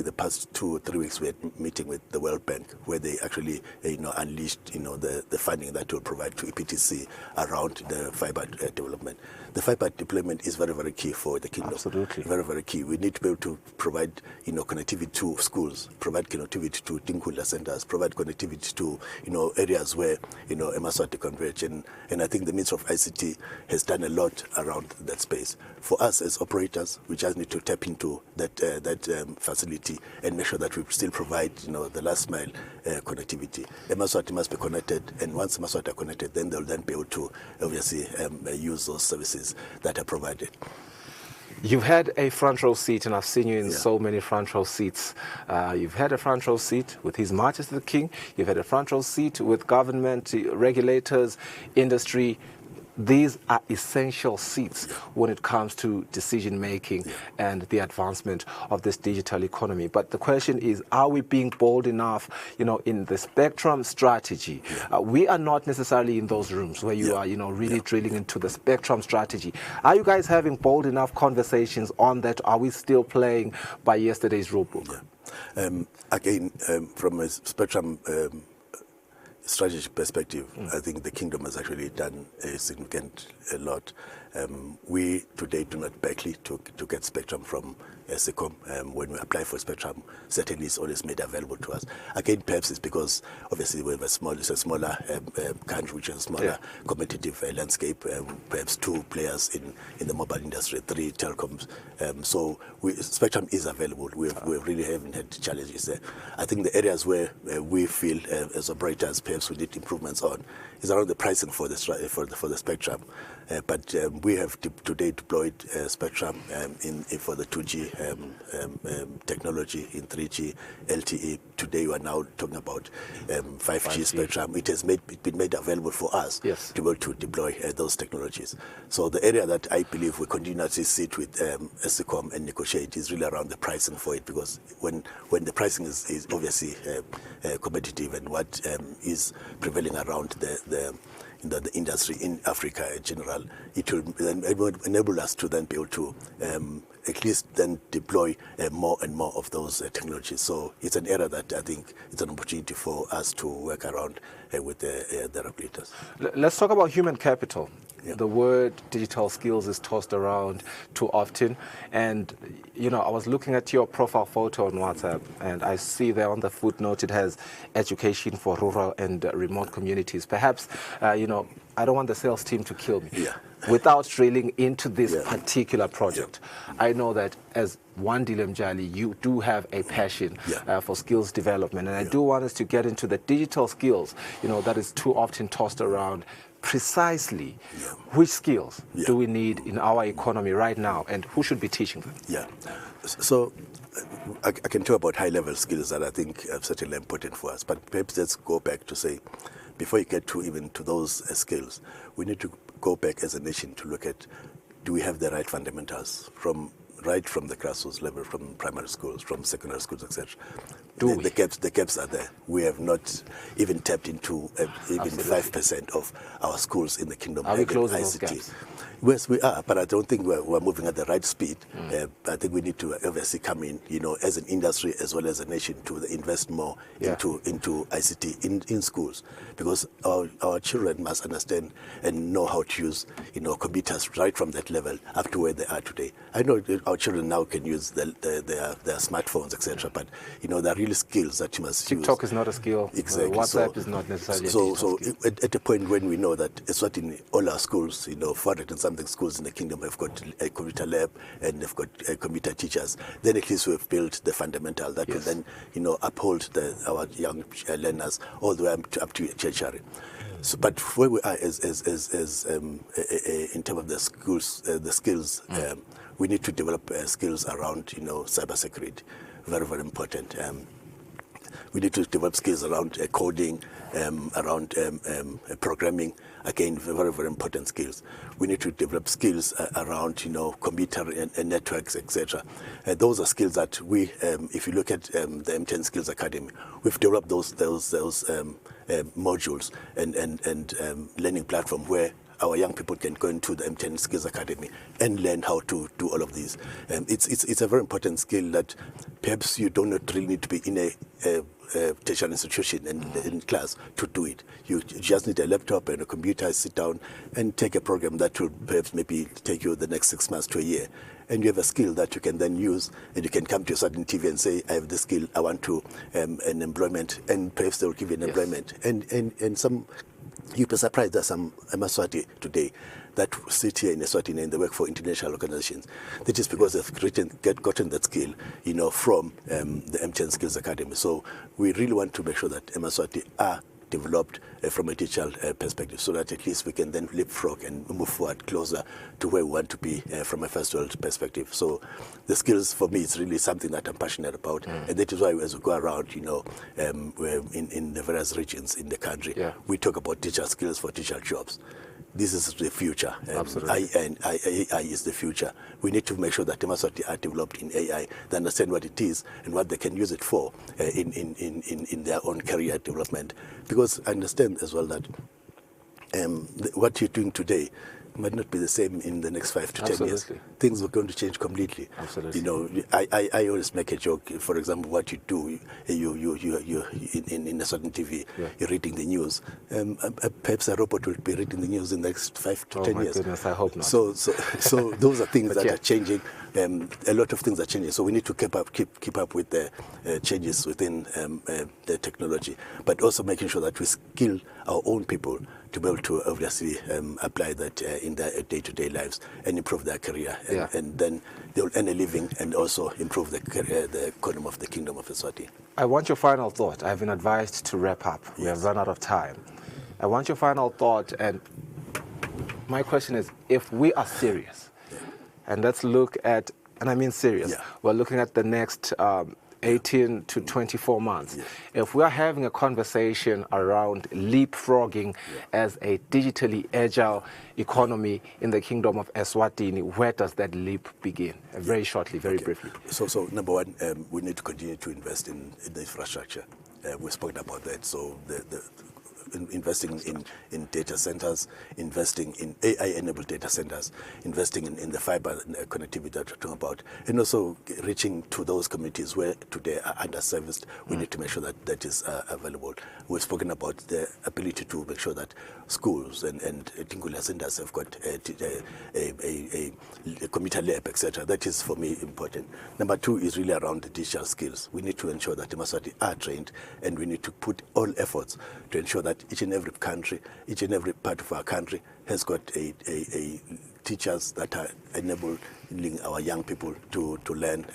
the past 2 or 3 weeks we had meeting with the World Bank where they actually unleashed the funding that will provide to EPTC around the fiber development. The fiber deployment is very, very key for the kingdom. Absolutely. Very, very key. We need to be able to provide connectivity to schools, provide connectivity to Tinkula centers, provide connectivity to areas where Maswati converge, and I think the Ministry of ICT has done a lot around that space. For us as operators, we just need to tap into that facility and make sure that we still provide the last mile connectivity. Maswati must be connected, and once Maswati are connected, then they'll then be able to obviously use those services that are provided. You've had a front row seat, and I've seen you in so many front row seats. You've had a front row seat with His Majesty the King. You've had a front row seat with government, regulators, industry. These are essential seats when it comes to decision making and the advancement of this digital economy. But the question is, are we being bold enough, in the spectrum strategy? We are not necessarily in those rooms where you are, really drilling into the spectrum strategy. Are you guys having bold enough conversations on that? Are we still playing by yesterday's rulebook? Again, from a spectrum strategic perspective, I think the kingdom has actually done a significant lot. We today do not backley to get spectrum from SECOM. When we apply for spectrum, certainly it's always made available to us. Again, perhaps it's because obviously we have it's a smaller country, which has a smaller competitive landscape, perhaps 2 players in the mobile industry, 3 telecoms. So spectrum is available. We really haven't had challenges there. I think the areas where we feel as operators perhaps we need improvements on is around the pricing for the spectrum. But we have today deployed spectrum for the 2G technology in 3G LTE. Today we are now talking about 5G spectrum. It has been made available for us to be able to deploy those technologies. So the area that I believe we continue to sit with SECOM and negotiate is really around the pricing for it, because when the pricing is obviously competitive and what is prevailing around the industry in Africa in general, it will then enable us to then be able to at least then deploy more and more of those technologies. So it's an area that I think it's an opportunity for us to work around with the regulators. Let's talk about human capital. The word digital skills is tossed around too often. And, I was looking at your profile photo on WhatsApp, and I see there on the footnote it has education for rural and remote communities. Perhaps, I don't want the sales team to kill me. Without drilling into this particular project, I know that as Wandile Mjali, you do have a passion for skills development. And I do want us to get into the digital skills, that is too often tossed around. Precisely, which skills do we need in our economy right now, and who should be teaching them? So I can talk about high-level skills that I think are certainly important for us, but perhaps let's go back to say, before you get to even to those skills, we need to go back as a nation to look at, do we have the right fundamentals right from the grassroots level, from primary schools, from secondary schools, etc. The gaps are there. We have not even tapped into even 5% of our schools in the kingdom. Are we closing ICT. those gaps? Yes, we are, but I don't think we're moving at the right speed. I think we need to obviously come in, as an industry as well as a nation, to invest more into ICT in schools, because our children must understand and know how to use, computers right from that level up to where they are today. I know our children now can use their smartphones, etc., but there are really skills that you must use. TikTok is not a skill. Exactly. WhatsApp is not necessarily a digital skill. At a point when we know that Eswatini, all our schools, 400 and something schools in the kingdom have got a computer lab and they've got computer teachers, then at least we've built the fundamental that will then, uphold our young learners all the way up to tertiary. So, but where we are is in terms of the skills, we need to develop skills around, cybersecurity. Very, very important. We need to develop skills around coding, around programming. Again, very, very important skills. We need to develop skills around, computer and networks, etc. Those are skills that we, if you look at the M10 Skills Academy, we've developed those modules and learning platform where our young people can go into the M10 Skills Academy and learn how to do all of these. It's a very important skill that perhaps you don't really need to be in a tertiary institution and in class to do it. You just need a laptop and a computer, sit down and take a program that will perhaps maybe take you the next 6 months to a year. And you have a skill that you can then use, and you can come to a certain TV and say, I have this skill, I want to an employment, and perhaps they will give you an employment. And you'd be surprised that some Eswatini today that sit here in Eswatini and they work for international organizations. That is because they've gotten that skill, from the M10 Skills Academy. So we really want to make sure that Eswatini are developed from a digital perspective, so that at least we can then leapfrog and move forward closer to where we want to be from a first world perspective. So the skills for me is really something that I'm passionate about, and that is why as we go around, in the various regions in the country, we talk about digital skills for digital jobs. This is the future. Absolutely. AI is the future. We need to make sure that Eswatini are developed in AI. They understand what it is and what they can use it for in their own career development. Because I understand as well that what you're doing today might not be the same in the next 5 to 10 years. Things are going to change completely. Absolutely. I always make a joke. For example, what you do, you in a certain TV, you're reading the news. Perhaps a robot will be reading the news in the next 5 to 10 years. Goodness, I hope not. So those are things that are changing. A lot of things are changing. So we need to keep up with the changes within the technology, but also making sure that we skill our own people to be able to obviously apply that in their day-to-day lives and improve their career. And then they'll earn a living and also improve the economy of the Kingdom of Eswatini. I want your final thought. I've been advised to wrap up. We have run out of time. I want your final thought, and my question is, if we are serious, and let's look at, and I mean serious, we're looking at the next 18 to 24 months. If we are having a conversation around leapfrogging as a digitally agile economy in the Kingdom of Eswatini, where does that leap begin? Very shortly, very briefly. So number one, we need to continue to invest in the infrastructure. We've spoken about that. So investing in data centers, investing in AI-enabled data centers, investing in the fiber connectivity that we're talking about, and also reaching to those communities where today are underserviced. We need to make sure that that is available. We've spoken about the ability to make sure that schools and Tingula centers have got a computer lab, etc. That is, for me, important. Number two is really around the digital skills. We need to ensure that the Eswatini are trained, and we need to put all efforts to ensure that each and every country, each and every part of our country has got a teachers that are enabling our young people to learn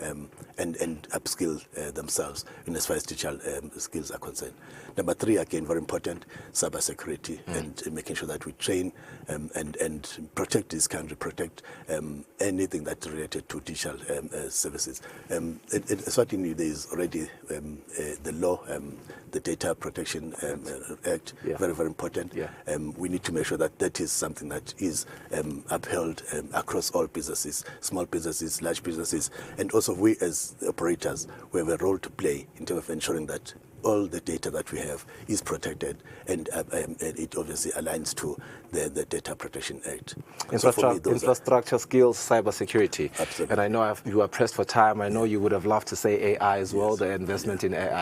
and upskill themselves in as far as digital skills are concerned. Number three, again, very important, cybersecurity and making sure that we train and protect this country, protect anything that's related to digital services. In Eswatini, there is already the law, the Data Protection Act, very, very important. We need to make sure that that is something that is upheld across all businesses, small businesses, large businesses, and also we as operators, we have a role to play in terms of ensuring that all the data that we have is protected, and it obviously aligns to the Data Protection Act. Infrastructure skills, cybersecurity. Absolutely. And I know you are pressed for time. I know you would have loved to say AI as well, the investment in AI.